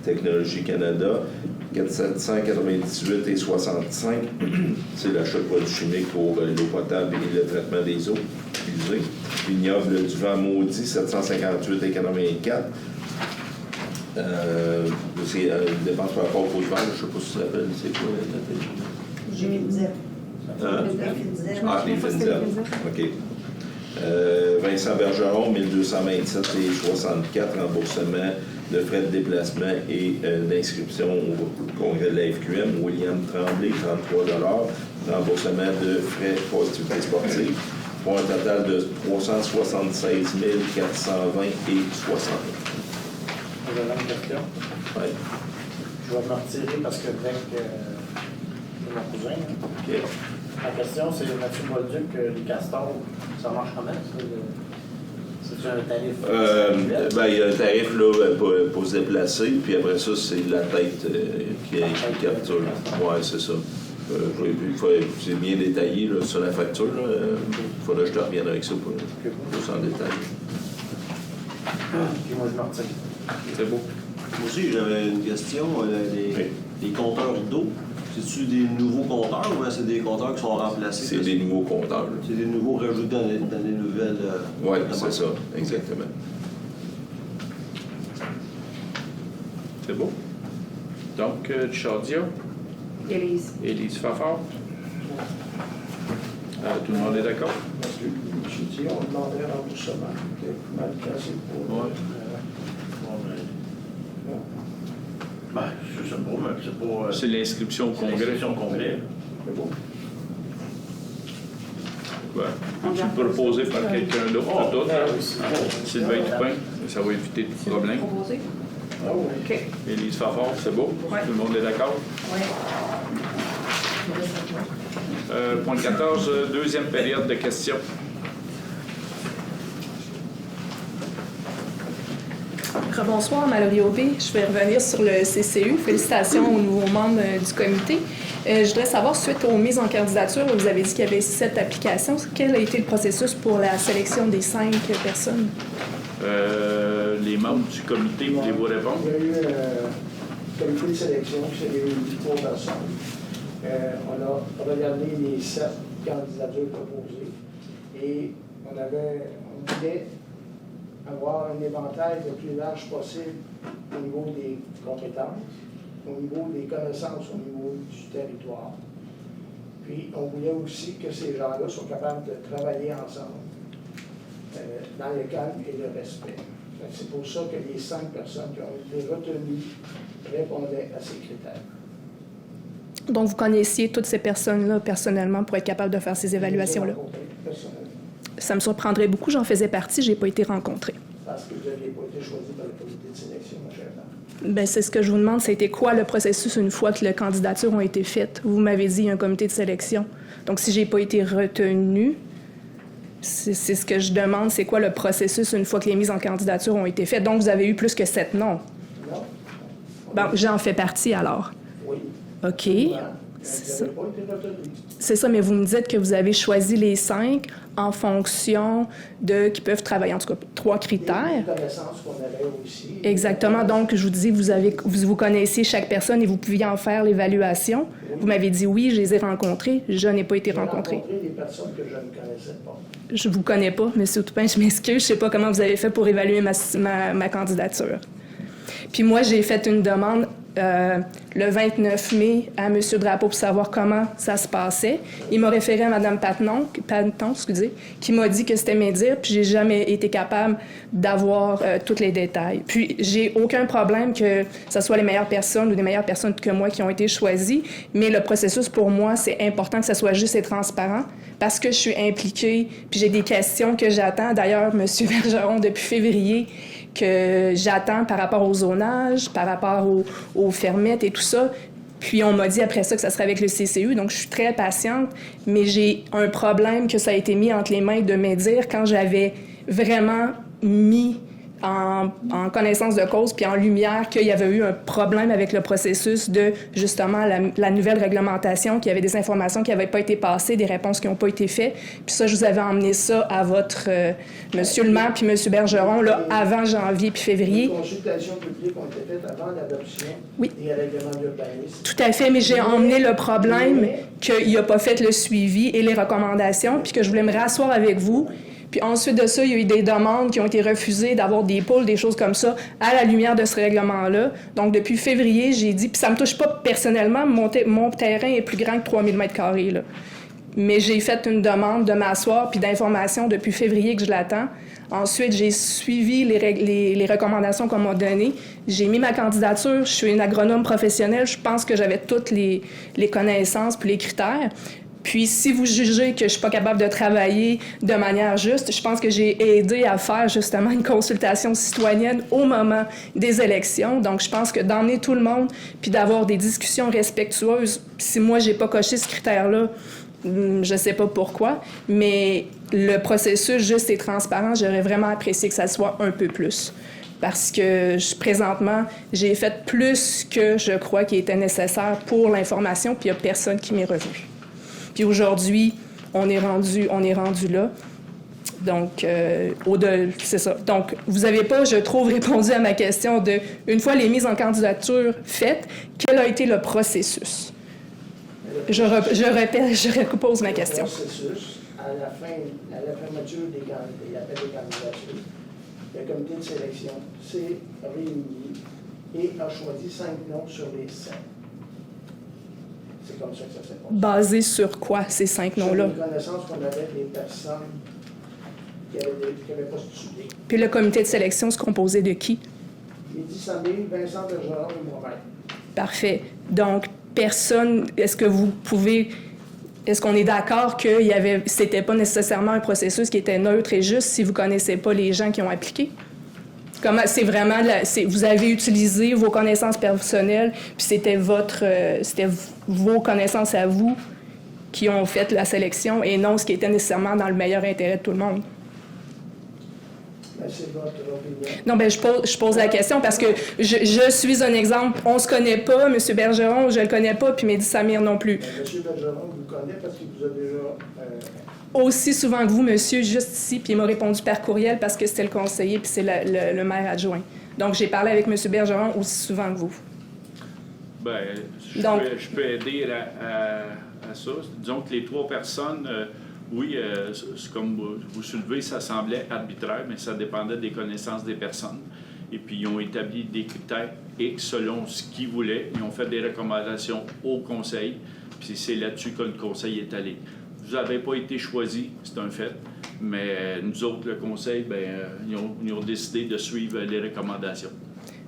Technologie Canada, 498 et 65. C'est l'achat de produits chimiques pour l'eau potable et le traitement des eaux usées. Vignoble du Vent Maudit, 758 et 84. C'est une dépense par rapport au vent, je ne sais pas si ça s'appelle, c'est quoi, Nathalie? J'ai dit. Ah, les FINZEP. OK. Vincent Bergeron, 1227 et 64, remboursement de frais de déplacement et d'inscription au congrès de la FQM. William Tremblay, 33 remboursement de frais pour activité sportive, pour un total de 376 420 et 60. Vous avez une question? Oui. Je vais me retirer parce que c'est mon cousin. OK. La question, c'est Mathieu Bolduc, les castors, ça marche comment? C'est un tarif? Il y a un tarif là, pour se déplacer, puis après ça, c'est la tête qui capture. Oui, c'est ça. C'est bien détaillé là, sur la facture. Il faudra que je te revienne avec ça pour plus en détail. Puis moi, je me retire. C'est beau. Moi aussi, j'avais une question. Les compteurs d'eau, c'est-tu des nouveaux compteurs ou c'est des compteurs qui sont remplacés? C'est des nouveaux compteurs. C'est des nouveaux rajoutés dans les nouvelles... Oui, c'est ça, exactement. C'est beau. Donc, Chardia, Élise. Élise Fafard. Tout le monde est d'accord? Je dis, on demanderait un remboursement. Mal cassé pour... Oui. Je sais pas, mais c'est pas... C'est l'inscription au congrès. L'inscription au congrès. C'est bon. Ouais. C'est proposé par quelqu'un d'autre, peut-être, Sylvain Dupin, ça va éviter tout problème. Proposé? Ah oui. OK. Élise Fafard, c'est beau? Ouais. Tout le monde est d'accord? Oui. Point 14, deuxième période de questions. Rebonsoir, Mallory Aubé. Je vais revenir sur le CCU. Félicitations aux nouveaux membres du comité. Je voudrais savoir, suite aux mises en candidature, vous avez dit qu'il y avait 7 applications. Quel a été le processus pour la sélection des 5 personnes? Les membres du comité, voulez-vous répondre? Il y a eu un comité de sélection qui s'est réuni 3 personnes. On a regardé les 7 candidatures proposées et on voulait avoir un éventail le plus large possible au niveau des compétences, au niveau des connaissances, au niveau du territoire. Puis, on voulait aussi que ces gens-là soient capables de travailler ensemble dans le calme et le respect. C'est pour ça que les 5 personnes qui ont été retenues répondaient à ces critères. Donc, vous connaissiez toutes ces personnes-là personnellement pour être capable de faire ces évaluations-là? Ça me surprendrait beaucoup. J'en faisais partie. Je n'ai pas été rencontrée. Parce que vous n'aviez pas été choisi par le comité de sélection, ma chère dame. Bien, c'est ce que je vous demande. C'était quoi le processus une fois que les candidatures ont été faites? Vous m'avez dit il y a un comité de sélection. Donc, si je n'ai pas été retenue, c'est ce que je demande. C'est quoi le processus une fois que les mises en candidature ont été faites? Donc, vous avez eu plus que 7 noms. Non. Bon, j'en fais partie alors. Oui. OK. Vous n'avez pas été retenu. C'est ça, mais vous me dites que vous avez choisi les 5 en fonction de qui peuvent travailler, en tout cas, 3 critères. Les connaissances qu'on avait aussi. Exactement. Donc, je vous dis, vous connaissiez chaque personne et vous pouviez en faire l'évaluation. Oui. Vous m'avez dit oui, je les ai rencontrés. Je n'ai pas été rencontrée. J'ai rencontré des personnes que je ne connaissais pas. Je vous connais pas, M. Toupin, je m'excuse. Je sais pas comment vous avez fait pour évaluer ma candidature. Puis moi, j'ai fait une demande le 29 mai à M. Drapeau pour savoir comment ça se passait. Il m'a référé à Mme Panton, qui m'a dit que c'était mes dires, puis j'ai jamais été capable d'avoir tous les détails. Puis j'ai aucun problème que ce soit les meilleures personnes ou des meilleures personnes que moi qui ont été choisies, mais le processus pour moi, c'est important que ça soit juste et transparent parce que je suis impliquée, puis j'ai des questions que j'attends. D'ailleurs, M. Bergeron, depuis février, que j'attends par rapport au zonage, par rapport aux fermettes et tout ça. Puis on m'a dit après ça que ça serait avec le CCU, donc je suis très patiente, mais j'ai un problème que ça a été mis entre les mains de me dire quand j'avais vraiment mis en connaissance de cause puis en lumière qu'il y avait eu un problème avec le processus de, justement, la nouvelle réglementation, qu'il y avait des informations qui n'avaient pas été passées, des réponses qui n'ont pas été faites. Puis ça, je vous avais emmené ça à votre Monsieur le maire puis Monsieur Bergeron, là, avant janvier puis février. Les consultations publiques ont été faites avant l'adoption des règlements d'urbanisme. Tout à fait, mais j'ai emmené le problème qu'il n'a pas fait le suivi et les recommandations, puis que je voulais me rasseoir avec vous. Puis ensuite de ça, il y a eu des demandes qui ont été refusées d'avoir des pôles, des choses comme ça, à la lumière de ce règlement-là. Donc, depuis février, j'ai dit, puis ça me touche pas personnellement, mon terrain est plus grand que 3000 m², là. Mais j'ai fait une demande de m'asseoir, puis d'informations depuis février que je l'attends. Ensuite, j'ai suivi les recommandations qu'on m'a données. J'ai mis ma candidature. Je suis une agronome professionnelle. Je pense que j'avais toutes les connaissances puis les critères. Puis, si vous jugez que je suis pas capable de travailler de manière juste, je pense que j'ai aidé à faire justement une consultation citoyenne au moment des élections. Donc, je pense que d'emmener tout le monde puis d'avoir des discussions respectueuses, si moi, j'ai pas coché ce critère-là, je sais pas pourquoi, mais le processus juste et transparent, j'aurais vraiment apprécié que ça soit un peu plus. Parce que présentement, j'ai fait plus que je crois qu'il était nécessaire pour l'information, puis il n'y a personne qui m'est revenu. Puis aujourd'hui, on est rendu là. Donc, c'est ça. Donc, vous n'avez pas, je trouve, répondu à ma question de, une fois les mises en candidature faites, quel a été le processus? Je répète, je repose ma question. Le processus, à la fermeture des appels de candidature, le comité de sélection s'est réuni et a choisi 5 noms sur les 7. C'est comme ça que ça s'est passé. Basé sur quoi, ces 5 noms-là? Sur les connaissances qu'on avait des personnes qui avaient postulé. Puis le comité de sélection se composait de qui? Lydie Sandé, Vincent Bergeron et moi-même. Parfait. Donc, personne, est-ce qu'on est d'accord que c'était pas nécessairement un processus qui était neutre et juste si vous connaissez pas les gens qui ont appliqué? Comment, c'est vraiment, vous avez utilisé vos connaissances personnelles, puis c'était vos connaissances à vous qui ont fait la sélection et non ce qui était nécessairement dans le meilleur intérêt de tout le monde. C'est votre opinion. Non, bien, je pose la question parce que je suis un exemple. On se connaît pas, M. Bergeron, je le connais pas, puis Mehdi Samir non plus. M. Bergeron vous connaît parce qu'il vous a déjà... Aussi souvent que vous, monsieur, juste ici, puis il m'a répondu par courriel parce que c'était le conseiller, puis c'est le maire adjoint. Donc, j'ai parlé avec M. Bergeron aussi souvent que vous. Bien, je peux aider à ça. Disons que les 3 personnes... oui, c'est comme vous soulevez, ça semblait arbitraire, mais ça dépendait des connaissances des personnes. Et puis, ils ont établi des critères X selon ce qu'ils voulaient. Ils ont fait des recommandations au conseil. Puis, c'est là-dessus que le conseil est allé. Vous n'avez pas été choisi, c'est un fait. Mais nous autres, le conseil, ils ont décidé de suivre les recommandations.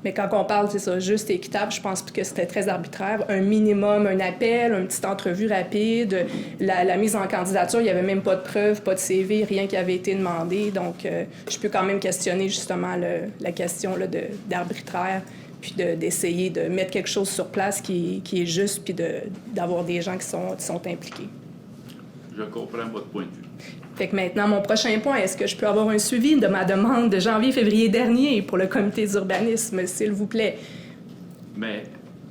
Mais quand on parle, c'est ça, juste et équitable, je pense que c'était très arbitraire. Un minimum, un appel, une petite entrevue rapide, la mise en candidature, il n'y avait même pas de preuves, pas de CV, rien qui avait été demandé. Donc, je peux quand même questionner justement la question là, d'arbitraire, puis d'essayer de mettre quelque chose sur place qui est juste, puis d'avoir des gens qui sont impliqués. Je comprends votre point de vue. Fait que maintenant, mon prochain point, est-ce que je peux avoir un suivi de ma demande de janvier-février dernier pour le comité d'urbanisme, s'il vous plaît? Mais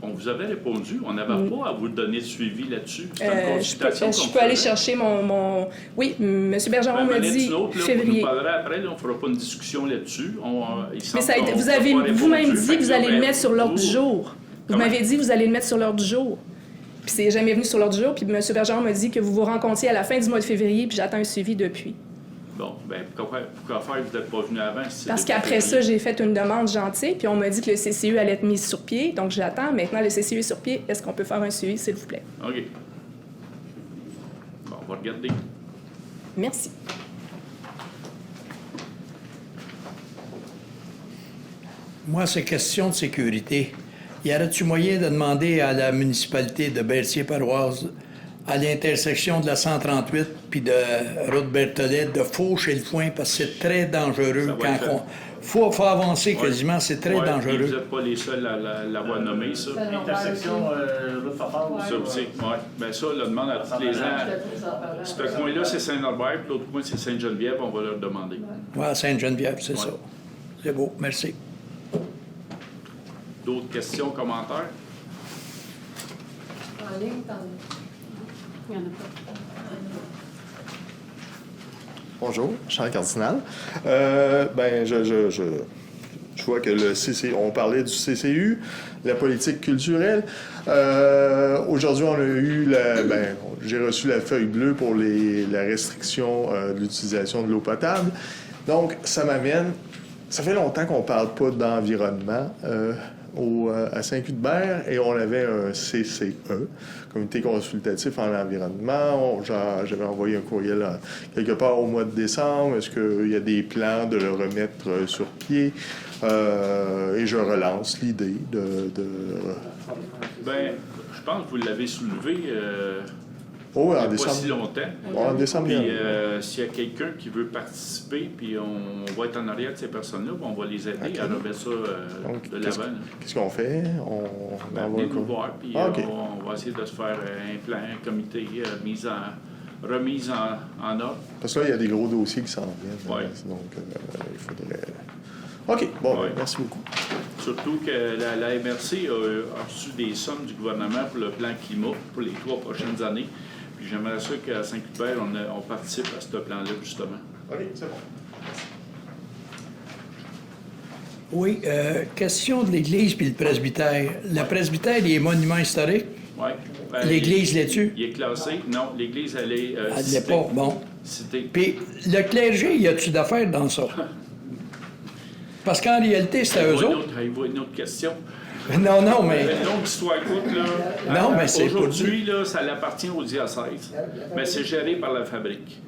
on vous avait répondu, on n'avait pas à vous donner de suivi là-dessus. C'est une consultation je peux aller chercher mon... Oui, M. Bergeron m'a dit février. On nous parlera après, là, on ne fera pas une discussion là-dessus. Mais ça a été, vous avez vous-même dit que vous allez le mettre sur l'ordre du jour. Vous m'avez dit que vous allez le mettre sur l'ordre du jour. Puis c'est jamais venu sur l'ordre du jour. Puis M. Bergeron m'a dit que vous vous rencontriez à la fin du mois de février, puis j'attends un suivi depuis. Bon, bien, pourquoi faire que vous n'êtes pas venu avant? Parce qu'après ça, j'ai fait une demande gentille, puis on m'a dit que le CCU allait être mis sur pied. Donc j'attends. Maintenant, le CCU est sur pied. Est-ce qu'on peut faire un suivi, s'il vous plaît? OK. Bon, on va regarder. Merci. Moi, c'est question de sécurité. Y aurait-tu moyen de demander à la municipalité de Berthier-Paroisse, à l'intersection de la 138 puis de route Berthollet, de faucher le foin parce que c'est très dangereux quand on... Faut avancer quasiment, c'est très dangereux. Vous n'êtes pas les seuls à l'avoir nommé, ça. L'intersection route Fafard. Ça aussi, oui. Bien ça, on le demande à tous les ans. Ce coin-là, c'est Saint-Norbert, puis l'autre coin, c'est Sainte-Geneviève, on va leur demander. Oui, Sainte-Geneviève, c'est ça. C'est beau, merci. D'autres questions, commentaires? En ligne, t'en as? Il n'y en a pas. Bonjour, Charles Cardinal. Je vois que le CCU, on parlait du CCU, la politique culturelle. Aujourd'hui, on a eu j'ai reçu la feuille bleue pour la restriction de l'utilisation de l'eau potable. Donc, ça m'amène. Ça fait longtemps qu'on ne parle pas d'environnement à Saint-Cuthbert et on avait un CCE, Comité consultatif en environnement. J'avais envoyé un courriel quelque part au mois de décembre. Est-ce qu'il y a des plans de le remettre sur pied? Et je relance l'idée de... Bien, je pense que vous l'avez soulevé en il n'y a décembre. pas si longtemps. En décembre. Puis s'il y a quelqu'un qui veut participer, puis on va être en arrière de ces personnes-là, on va les aider à remettre ça de l'avant. Qu'est-ce qu'on fait? On venez nous voir, puis on va essayer de se faire un plan, un comité, remise en ordre. Parce que là, il y a des gros dossiers qui s'en viennent. Oui. Donc, il faudrait... OK, bon, merci beaucoup. Surtout que la MRC a reçu des sommes du gouvernement pour le plan climat pour les 3 prochaines années. Puis j'aimerais ça qu'à Saint-Cuthbert, on participe à ce plan-là, justement. OK, c'est bon. Oui, question de l'Église puis le presbytère. Le presbytère, il est monument historique? Oui. L'Église l'est-tu? Il est classé. Non, l'Église, elle est elle citée. l'est pas, bon. Citée. Puis le clergé, y a-tu d'affaires dans ça? Parce qu'en réalité, c'est à eux autres. Il voit une autre question. Non, mais... Une longue histoire courte, là. Non, mais c'est aujourd'hui, là, ça appartient au diocèse. Mais c'est géré par la fabrique.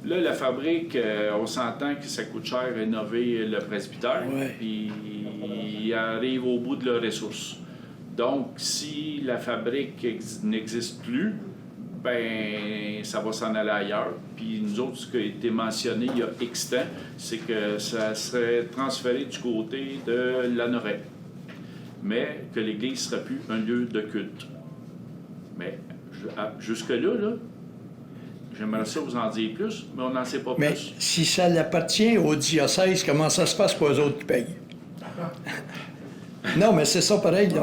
Là, la fabrique, on s'entend que ça coûte cher rénover le presbytère. Puis ils arrivent au bout de leurs ressources. Donc, si la fabrique n'existe plus, ben ça va s'en aller ailleurs. Puis nous autres, ce qui a été mentionné il y a X temps, c'est que ça serait transféré du côté de l'Anoret. Mais que l'Église ne serait plus un lieu de culte. Mais jusque-là, j'aimerais ça vous en dire plus, mais on n'en sait pas plus. Mais si ça appartient au diocèse, comment ça se passe pour eux autres qui payent? Non, mais c'est ça pareil, là.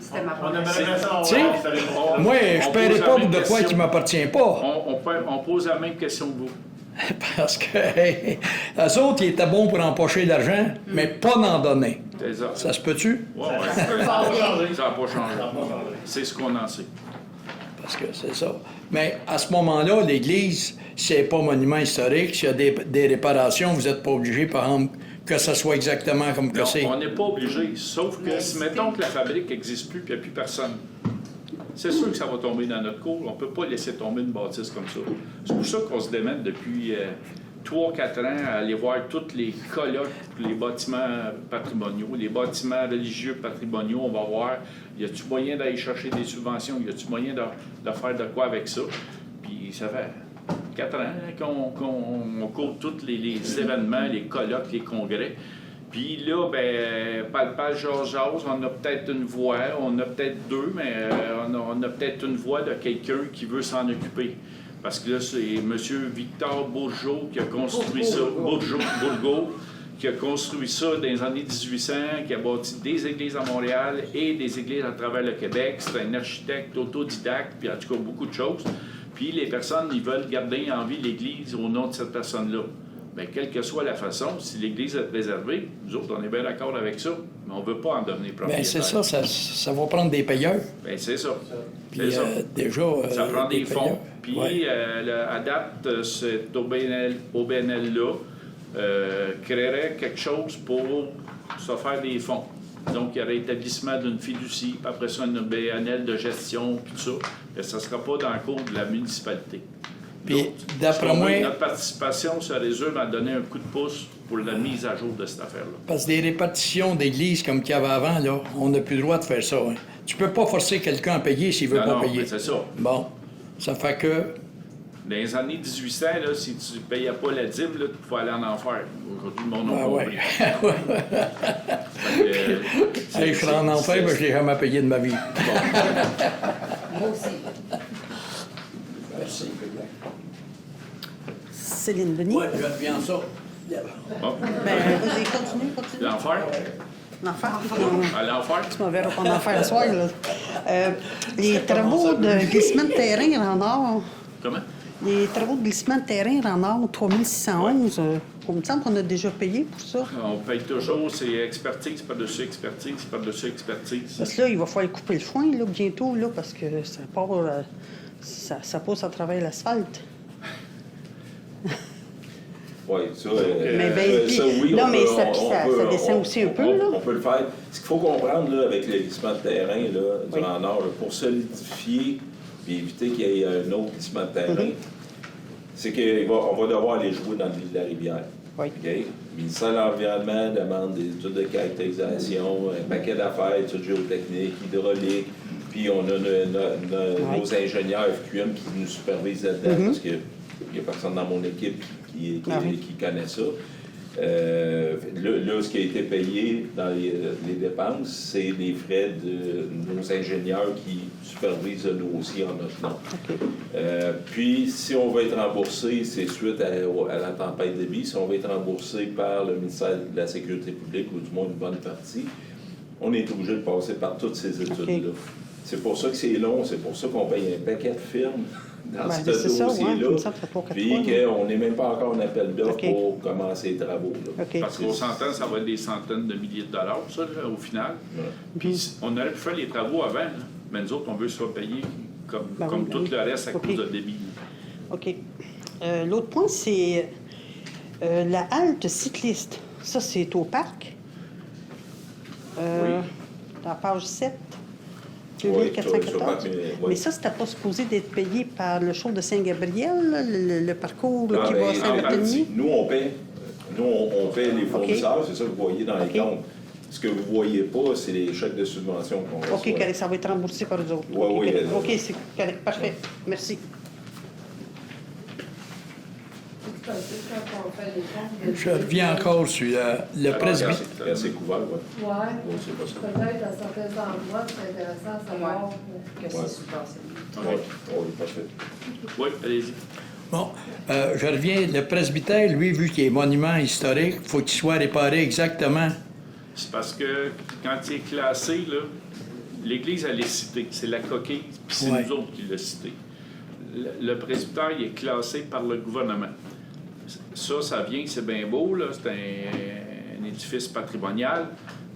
C'était ma moi, je ne paierai pas pour de quoi qui ne m'appartient pas. On pose la même question que vous. Parce que eux autres, ils étaient bons pour empocher l'argent, mais pas d'en donner. Ça se peut-tu? Oui, ça n'a pas changé. C'est ce qu'on en sait. Parce que c'est ça. Mais à ce moment-là, l'Église, si elle n'est pas monument historique, s'il y a des réparations, vous n'êtes pas obligé, par exemple, que ça soit exactement comme que c'est. On n'est pas obligé, sauf que si mettons que la fabrique n'existe plus et qu'il n'y a plus personne, c'est sûr que ça va tomber dans notre cours. On ne peut pas laisser tomber une bâtisse comme ça. C'est pour ça qu'on se démène depuis 3-4 ans à aller voir tous les colloques, les bâtiments patrimoniaux, les bâtiments religieux patrimoniaux. On va voir, y a-t-il moyen d'aller chercher des subventions? Y a-t-il moyen de faire de quoi avec ça? Puis ça fait 4 ans qu'on court tous les événements, les colloques, les congrès. Puis là, ben, palpage, jase, on a peut-être une voix, on a peut-être deux, mais on a peut-être une voix de quelqu'un qui veut s'en occuper. Parce que là, c'est M. Victor Bourgeot qui a construit ça, Bourgeot, qui a construit ça dans les années 1800, qui a bâti des églises à Montréal et des églises à travers le Québec. C'est un architecte autodidacte, puis en tout cas beaucoup de choses. Puis les personnes, ils veulent garder en vie l'Église au nom de cette personne-là. Bien, quelle que soit la façon, si l'Église est préservée, nous autres, on est bien d'accord avec ça, mais on ne veut pas en devenir propriétaire. Bien, c'est ça, ça va prendre des payeurs. Bien, c'est ça. Puis, déjà, ça prend des fonds. payeurs. Puis, Ouais. à date, cet OBNL-là créerait quelque chose pour se faire des fonds. Donc, il y aurait établissement d'une fiducie, puis après ça, une OBNL de gestion, puis tout ça. Mais ça ne sera pas dans le cours de la municipalité. Puis, d'après moi... Notre participation se résume à donner un coup de pouce pour la mise à jour de cette affaire-là. Parce que des répartitions d'églises comme qu'il y avait avant, là, on n'a plus le droit de faire ça. Hein. Tu peux pas forcer quelqu'un à payer s'il veut pas payer. C'est ça. Bon, ça fait que... Dans les années 1800, là, si tu ne payais pas la dîme, tu pouvais aller en enfer. Aujourd'hui, le monde n'a compris. Je serai en enfer, mais je l'ai jamais payé de ma vie. Moi aussi. Merci. Céline Denis. Oui, je reviens ça. Bon. Ben, vas-y, continue. L'enfer? L'enfer? À l'enfer? Tu m'en verras pas en enfer le soir, là. Les travaux de glissement de terrain en or. Comment? Les travaux de glissement de terrain en or, 3611. Il me semble qu'on a déjà payé pour ça. On paye toujours, c'est expertise par-dessus expertise, par-dessus expertise. Parce que là, il va falloir couper le foin là, bientôt, là, parce que ça part, ça passe à travers l'asphalte. Oui, ça, puis, ça, oui, non, on mais peut, ça descend aussi un peu, là. On peut le faire. Ce qu'il faut comprendre là, avec le glissement de terrain là, du Grand Nord, là, pour solidifier et éviter qu'il y ait un autre glissement de terrain, c'est qu'on va devoir aller jouer dans le lit de la rivière. Oui. Okay? Le ministère de l'Environnement demande des études de caractérisation, un paquet d'affaires, études géotechniques, hydrauliques, puis on a nos ingénieurs FQM qui nous supervisent là-dedans, parce qu'il n'y a personne dans mon équipe qui connaît ça. Là, ce qui a été payé dans les dépenses, c'est les frais de nos ingénieurs qui supervisent le dossier en notre nom. Puis, si on veut être remboursé, c'est suite à la tempête Débit, si on veut être remboursé par le ministère de la Sécurité publique, ou du moins une bonne partie, on est obligé de passer par toutes ces études-là. C'est pour ça que c'est long, c'est pour ça qu'on paye un paquet de firmes dans ce dossier-là, puis qu'on n'est même pas encore en appel d'offres pour commencer les travaux. Parce qu'on s'entend, ça va être des centaines de milliers de dollars, ça, là, au final. Puis on aurait pu faire les travaux avant, là, mais nous autres, on veut se faire payer comme tout le reste à cause de débit. OK. L'autre point, c'est la halte cycliste. Ça, c'est au parc. Dans la page 7. 2414. Mais ça, c'était pas supposé d'être payé par le show de Saint-Gabriel, le parcours qui va à Saint-Barthélemy? Nous, on paie les fournisseurs, c'est ça que vous voyez dans les comptes. Ce que vous ne voyez pas, c'est les chèques de subvention qu'on reçoit. OK, correct, ça va être remboursé par eux autres. Oui. OK, c'est correct, parfait. Merci. Je reviens encore sur le presbytère. C'est assez couvert, oui. Oui. C'est pas ça. Peut-être à certains endroits, c'est intéressant de savoir Que c'est subventionné. Oui, parfait. Oui, allez-y. Bon, je reviens. Le presbytère, lui, vu qu'il est monument historique, il faut qu'il soit réparé exactement. C'est parce que quand il est classé, là, l'Église, elle est citée. C'est la coquille, puis c'est nous autres qui l'a cité. Le presbytère, il est classé par le gouvernement. Ça vient, c'est bien beau, là, c'est un édifice patrimonial,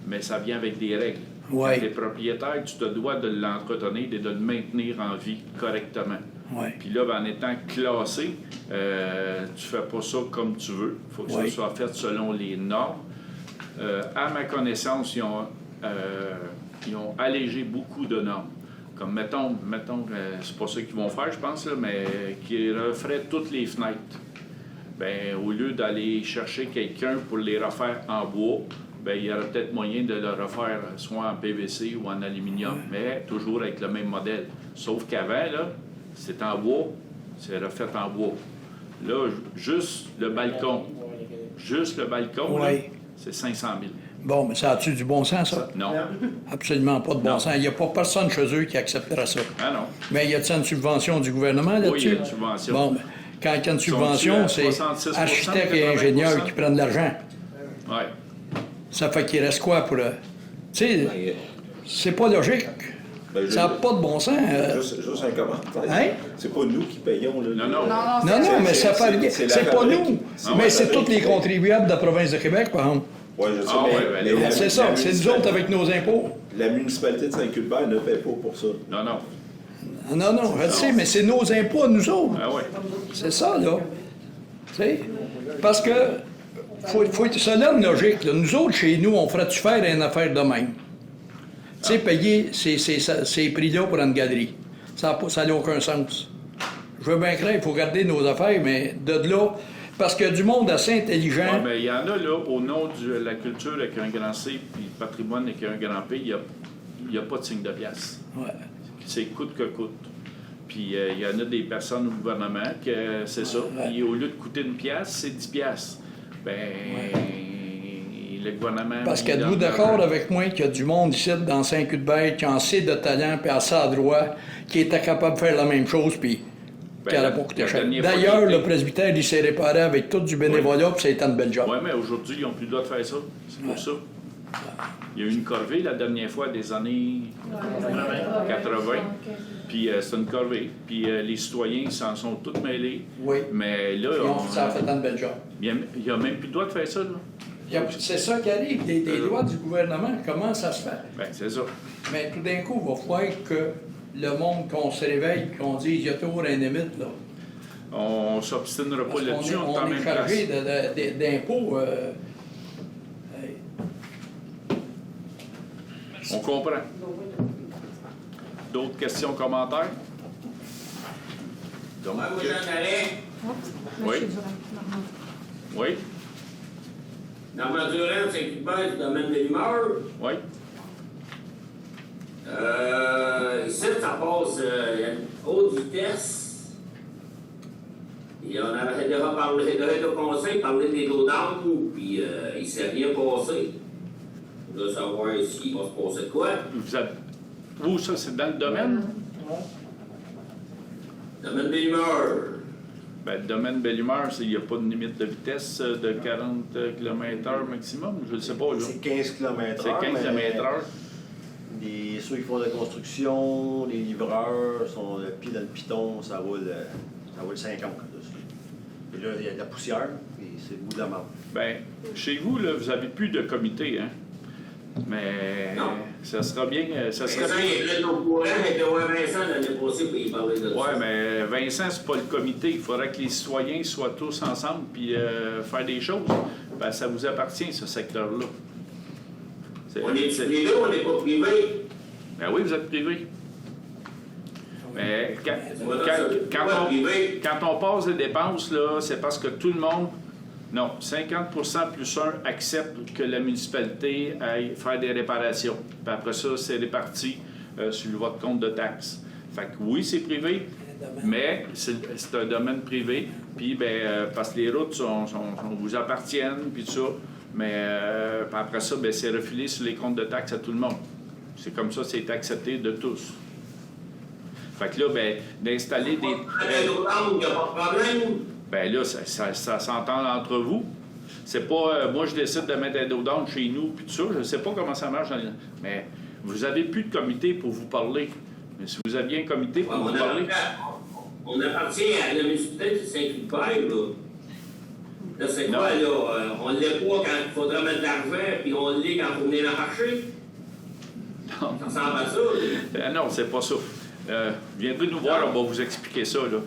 mais ça vient avec des règles. Ouais. Quand tu es propriétaire, tu te dois de l'entretenir et de le maintenir en vie correctement. Ouais. Puis là, ben, en étant classé, tu fais pas ça comme tu veux. Il faut que ça soit fait selon les normes. À ma connaissance, ils ont allégé beaucoup de normes. Comme, mettons c'est pas ça qu'ils vont faire, je pense, là, mais qui referaient toutes les fenêtres. bien, au lieu d'aller chercher quelqu'un pour les refaire en bois, bien, il y aurait peut-être moyen de le refaire soit en PVC ou en aluminium, mais toujours avec le même modèle. Sauf qu'avant, là, c'est en bois, c'est refait en bois. Là, juste le balcon, là, c'est 500 000. Bon, mais ça a-tu du bon sens, ça? Non. Absolument pas de bon sens. Il n'y a pas personne chez eux qui acceptera ça. Ah non. Mais y a-t-il une subvention du gouvernement là-dessus? Oui, il y a une subvention. Bon, ben, quand il y a une subvention, c'est 66%, architectes et ingénieurs qui prennent de l'argent. Oui. Ça fait qu'il reste quoi pour le... Tu sais, c'est pas logique. Ça n'a pas de bon sens. Juste un commentaire. Hein? C'est pas nous qui payons. Là, Non, mais ça fait rien. C'est pas nous. Mais c'est tous les contribuables de la province de Québec, par exemple. Oui, je sais. Mais c'est ça, c'est nous autres avec nos impôts. La municipalité de Saint-Culbert ne paie pas pour ça. Non, je le sais, mais c'est nos impôts à nous autres. Ah oui. C'est ça, là. Tu sais? Parce que, faut être ça une logique. Là. Nous autres, chez nous, on ferait-tu faire une affaire de même? Tu sais, payer ces prix-là pour une galerie. Ça n'a aucun sens. Je veux bien croire, il faut garder nos affaires, mais de là... Parce qu'il y a du monde assez intelligent. Oui, mais il y en a, là, au nom de la culture avec un grand C, puis le patrimoine avec un grand P, il n'y a pas de signe de pièce. Ouais. C'est coûte que coûte. Puis il y en a des personnes au gouvernement que c'est ça. Puis au lieu de coûter une pièce, c'est 10 pièces. Ben, le gouvernement... Parce qu'êtes-vous d'accord avec moi qu'il y a du monde ici, dans Saint-Cuthbert, qui a assez de talent, puis assez à droit, qui était capable de faire la même chose, puis... D'ailleurs, le presbytère, il s'est réparé avec tout du bénévolat, puis ça a été une belle job. Oui, mais aujourd'hui, ils n'ont plus le droit de faire ça. C'est pour ça. Il y a eu une corvée la dernière fois des années 80. Puis c'est une corvée. Puis les citoyens s'en sont tous mêlés. Oui. Mais là, ça a fait une belle job. Il n'y a même plus le droit de faire ça, là. C'est ça qui arrive, des lois du gouvernement. Comment ça se fait? Bien, c'est ça. Mais tout d'un coup, il va falloir que le monde, qu'on se réveille, qu'on dise qu'il y a toujours une limite, là. On ne s'obstinera pas là-dessus, on est chargé d'impôts. On comprend. D'autres questions, commentaires? Donc, oui. Oui. Normand Durand, Saint-Cuthbert, du domaine de l'humeur. Oui. Ici, ça passe haute vitesse. Et on avait déjà parlé de conseil, parlé des dos d'âme, puis il ne s'est rien passé. On doit savoir ici, il va se passer de quoi. Vous, ça, c'est dans le domaine? Domaine Belle Humeur. Bien, le domaine Belle Humeur, il n'y a pas de limite de vitesse de 40 km/h maximum? Je ne sais pas, là. C'est 15 km/h. C'est 15 km/h. Ceux qui font de la construction, les livreurs, sont le pied dans le piton, ça roule 50 dessus. Et là, il y a de la poussière, et c'est le bout de la marde. Bien, chez vous, là, vous n'avez plus de comité, hein? Mais non. Ça sera bien. Ça serait Vincent, il est au courant, mais Vincent l'année passée pour y parler de ça. Oui, mais Vincent, c'est pas le comité. Il faudrait que les citoyens soient tous ensemble puis faire des choses. Ben, ça vous appartient, ce secteur-là. On est privé, on n'est pas privé. Ben oui, vous êtes privé. Mais quand on passe les dépenses, là, c'est parce que tout le monde, non, 50% plus 1 accepte que la municipalité aille faire des réparations. Puis après ça, c'est réparti sur votre compte de taxes. Fait que oui, c'est privé, mais c'est un domaine privé. Puis, parce que les routes vous appartiennent, puis tout ça. Mais après ça, c'est refilé sur les comptes de taxes à tout le monde. C'est comme ça, c'est accepté de tous. Fait que là, d'installer des... Il n'y a pas de problème. Bien là, ça s'entend entre vous. C'est pas... moi, je décide de mettre un dos d'âne chez nous, puis tout ça. Je ne sais pas comment ça marche. Mais vous n'avez plus de comité pour vous parler. Mais si vous aviez un comité pour vous parler... On appartient à la municipalité de Saint-Cuthbert, là. Là, c'est quoi, là? On ne l'est pas quand il faudra mettre de l'argent, puis on l'est quand il faut venir la marcher. Non. Ça ressemble à ça, non, c'est pas ça. Viendrez nous voir, on va vous expliquer ça. Là.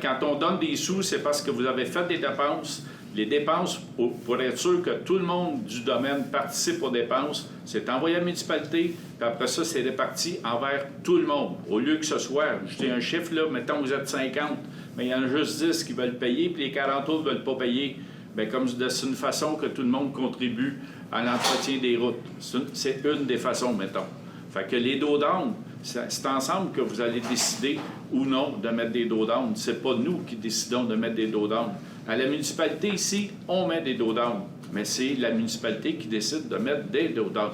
Quand on donne des sous, c'est parce que vous avez fait des dépenses. les dépenses, pour être sûr que tout le monde du domaine participe aux dépenses, c'est envoyé à la municipalité, puis après ça, c'est réparti envers tout le monde. Au lieu que ce soit, je dis un chiffre, là, mettons vous êtes 50, mais il y en a juste 10 qui veulent payer, puis les 40 autres ne veulent pas payer. Bien, comme c'est une façon que tout le monde contribue à l'entretien des routes. C'est une des façons, mettons. Fait que les dos down, c'est ensemble que vous allez décider ou non de mettre des dos down. C'est pas nous qui décidons de mettre des dos down. À la municipalité, ici, on met des dos down. Mais c'est la municipalité qui décide de mettre des dos down.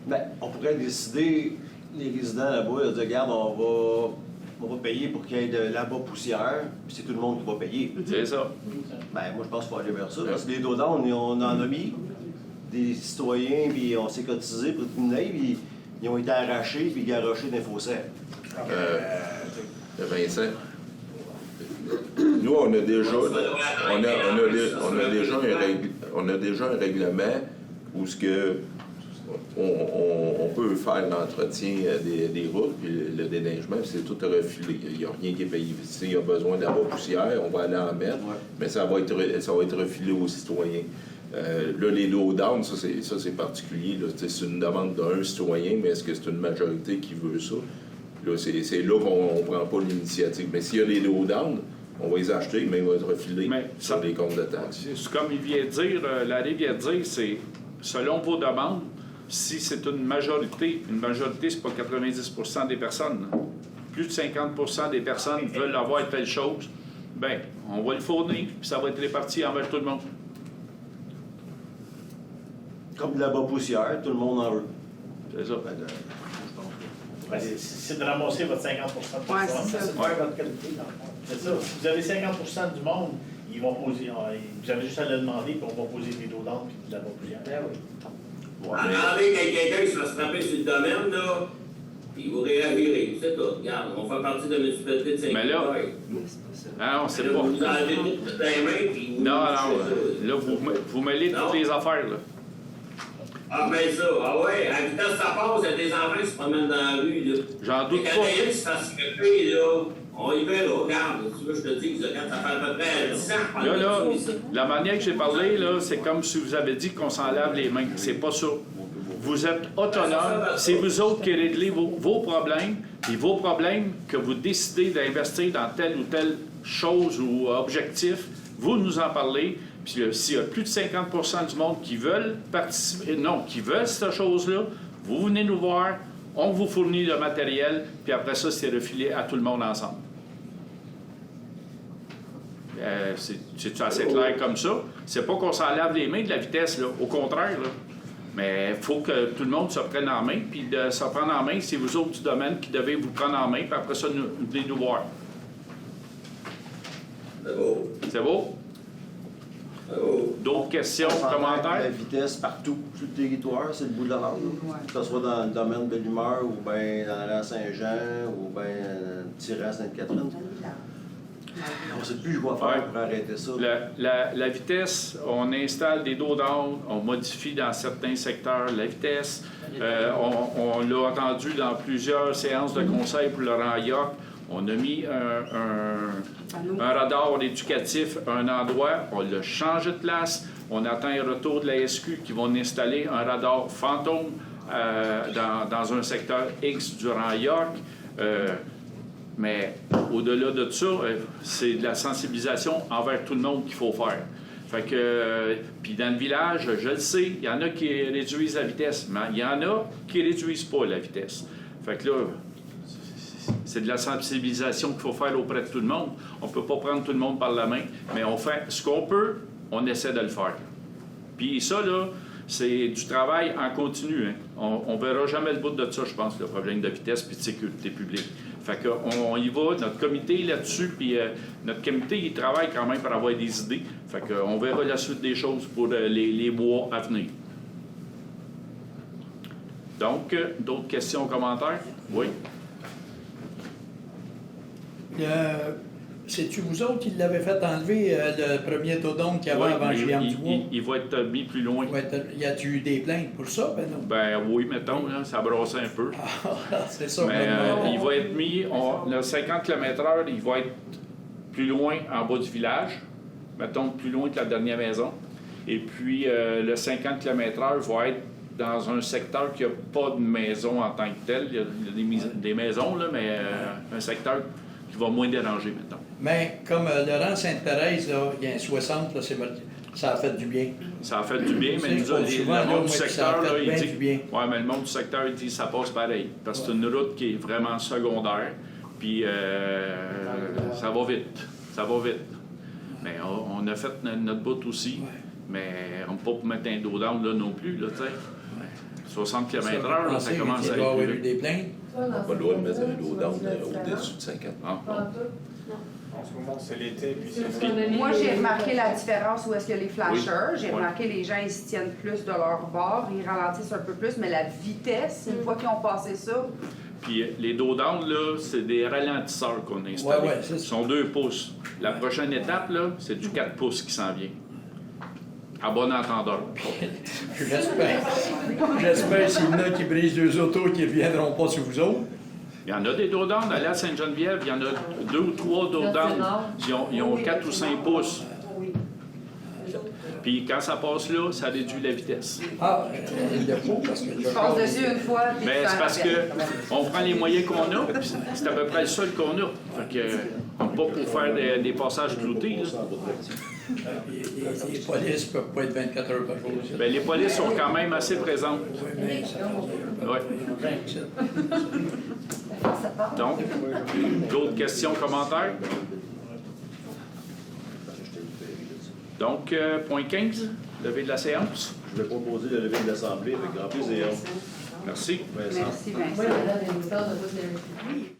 Bien, on pourrait décider, les résidents là-bas, de dire, regarde, on va payer pour qu'il y ait de là-bas poussière, puis c'est tout le monde qui va payer. C'est ça. Bien, moi, je pense qu'il faut aller vers ça. Parce que les dos down, on en a mis des citoyens, puis on s'est cotisé pour tenir, puis ils ont été arrachés, puis garochés dans les fossés. Vincent, nous, on a déjà un règlement où ce que on peut faire l'entretien des routes, puis le déneigement, c'est tout refilé. Il n'y a rien qui est payé. S'il y a besoin d'avoir poussière, on va aller en mettre, mais ça va être refilé aux citoyens. Là, les low-down, ça c'est particulier. C'est une demande d'un citoyen, mais est-ce que c'est une majorité qui veut ça? Là, c'est là qu'on ne prend pas l'initiative. Mais s'il y a les low-down, on va les acheter, mais ils vont être refilés sur les comptes de taxes. Comme il vient de dire, Larry vient de dire, c'est selon vos demandes, si c'est une majorité, c'est pas 90% des personnes. Plus de 50% des personnes veulent avoir telle chose, bien, on va le fournir, puis ça va être réparti envers tout le monde. Comme de la bas poussière, tout le monde en veut. C'est ça. C'est de ramasser votre 50% de Ouais, c'est ça. votre qualité, dans le fond. C'est ça. Si vous avez 50% du monde, ils vont poser. Vous avez juste à le demander, puis on va poser des dos d'âne puis de la bas poussière. Attendez qu'il y ait quelqu'un qui se fasse frapper sur le domaine, là, puis vous réagirez. C'est tout. Regarde, on fait partie de la municipalité de Saint-Claude. Mais là, non, c'est pas. Vous enlevez toutes les mains, puis vous. Non, là, vous mêlez toutes les affaires, là. Ah, ben ça, ah ouais, à la vitesse ça passe, il y a des enfants qui se promènent dans la rue, là. J'en doute pas. Quand il y a qui se fasse frapper, là, on y va, là, regarde, tu veux, je te dis, quand ça fait à peu près 10 ans, Là, la manière que j'ai parlé, là, c'est comme si vous avez dit qu'on s'en lave les mains. C'est pas ça. Vous êtes autonome. C'est vous autres qui réglez vos problèmes. Et vos problèmes que vous décidez d'investir dans telle ou telle chose ou objectif, vous nous en parlez. Puis s'il y a plus de 50% du monde qui veulent participer, qui veulent cette chose-là, vous venez nous voir, on vous fournit le matériel, puis après ça, c'est refilé à tout le monde ensemble. C'est assez clair comme ça. C'est pas qu'on s'en lave les mains de la vitesse, là. Au contraire, là. Mais il faut que tout le monde se prenne en main, puis de se prendre en main, c'est vous autres du domaine qui devez vous prendre en main, puis après ça, venez nous voir. C'est beau. C'est beau? D'autres questions, commentaires? La vitesse partout sur le territoire, c'est le bout de la langue. Que ce soit dans le domaine de l'humeur, ou bien dans la rang Saint-Jean, ou bien petit rang Sainte-Catherine. On ne sait plus quoi faire pour arrêter ça. La vitesse, on installe des dos down, on modifie dans certains secteurs la vitesse. On l'a entendu dans plusieurs séances de conseil pour le rang York. On a mis un radar éducatif à un endroit, on l'a changé de place. On attend un retour de la SQ qui vont installer un radar fantôme dans un secteur X du rang York. Mais au-delà de ça, c'est de la sensibilisation envers tout le monde qu'il faut faire. Fait que, puis dans le village, je le sais, il y en a qui réduisent la vitesse, mais il y en a qui réduisent pas la vitesse. Fait que là, c'est de la sensibilisation qu'il faut faire auprès de tout le monde. On ne peut pas prendre tout le monde par la main, mais on fait ce qu'on peut, on essaie de le faire. Puis ça, là, c'est du travail en continu. Hein. On ne verra jamais le bout de ça, je pense, le problème de vitesse et de sécurité publique. Fait qu'on y va, notre comité là-dessus, puis notre comité, il travaille quand même pour avoir des idées. Fait qu'on verra la suite des choses pour les mois à venir. Donc, d'autres questions, commentaires? Oui? C'est-tu vous autres qui l'avez fait enlever, le premier todome qu'il y avait avant Julian Dubois? Il va être mis plus loin. Y a-tu eu des plaintes pour ça, ben non? Ben oui, mettons, là, ça brassait un peu. C'est ça. Mais il va être mis, le 50 km/h, il va être plus loin en bas du village. mettons, plus loin que la dernière maison. Et puis, le 50 km/h va être dans un secteur qui n'a pas de maison en tant que tel. Il y a des maisons, là, mais un secteur qui va moins déranger, mettons. Mais comme Laurent Sainte-Thérèse, là, il y a un 60, là, ça a fait du bien. Ça a fait du bien, mais nous, le monde du secteur, là, il dit... Ouais, mais le monde du secteur, il dit que ça passe pareil. Parce que c'est une route qui est vraiment secondaire, puis ça va vite. Ça va vite. Mais on a fait notre bout aussi, mais on ne peut pas mettre un dos down là non plus, là, tu sais. 60 km/h, là, ça commence à être plus des plaintes. On n'a pas le droit de mettre un dos down au-dessus de 50. Ah, bon. En ce moment, c'est l'été, puis c'est... Moi, j'ai remarqué la différence où est-ce que les flashers, Oui. j'ai remarqué les gens, ils se tiennent plus de leur bord, ils ralentissent un peu plus, mais la vitesse, une fois qu'ils ont passé ça... Puis les dos down, là, c'est des ralentisseurs qu'on a installés. Ils sont 2 pouces. La prochaine étape, là, c'est du 4 pouces qui s'en vient. À bon entendeur. J'espère s'il y en a qui brisent 2 autos qui ne reviendront pas sur vous autres. Il y en a des dos down. Allez à Sainte-Geneviève, il y en a 2 ou 3 dos down. Ils ont 4 ou 5 pouces. Puis quand ça passe là, ça réduit la vitesse. Ah, il le faut parce que Je passe dessus une fois, puis Mais c'est parce qu'on prend les moyens qu'on a, puis c'est à peu près le seul qu'on a. Fait que, on peut pas pour faire des passages cloutés. Les polices ne peuvent pas être 24 heures par jour. Bien, les polices sont quand même assez présentes. Ouais. Donc, d'autres questions, commentaires? Donc, point 15, levée de la séance. Je vais proposer la levée de l'Assemblée avec grand plaisir. Merci. Merci, Vincent. Oui, madame, les moutons, on a tous les...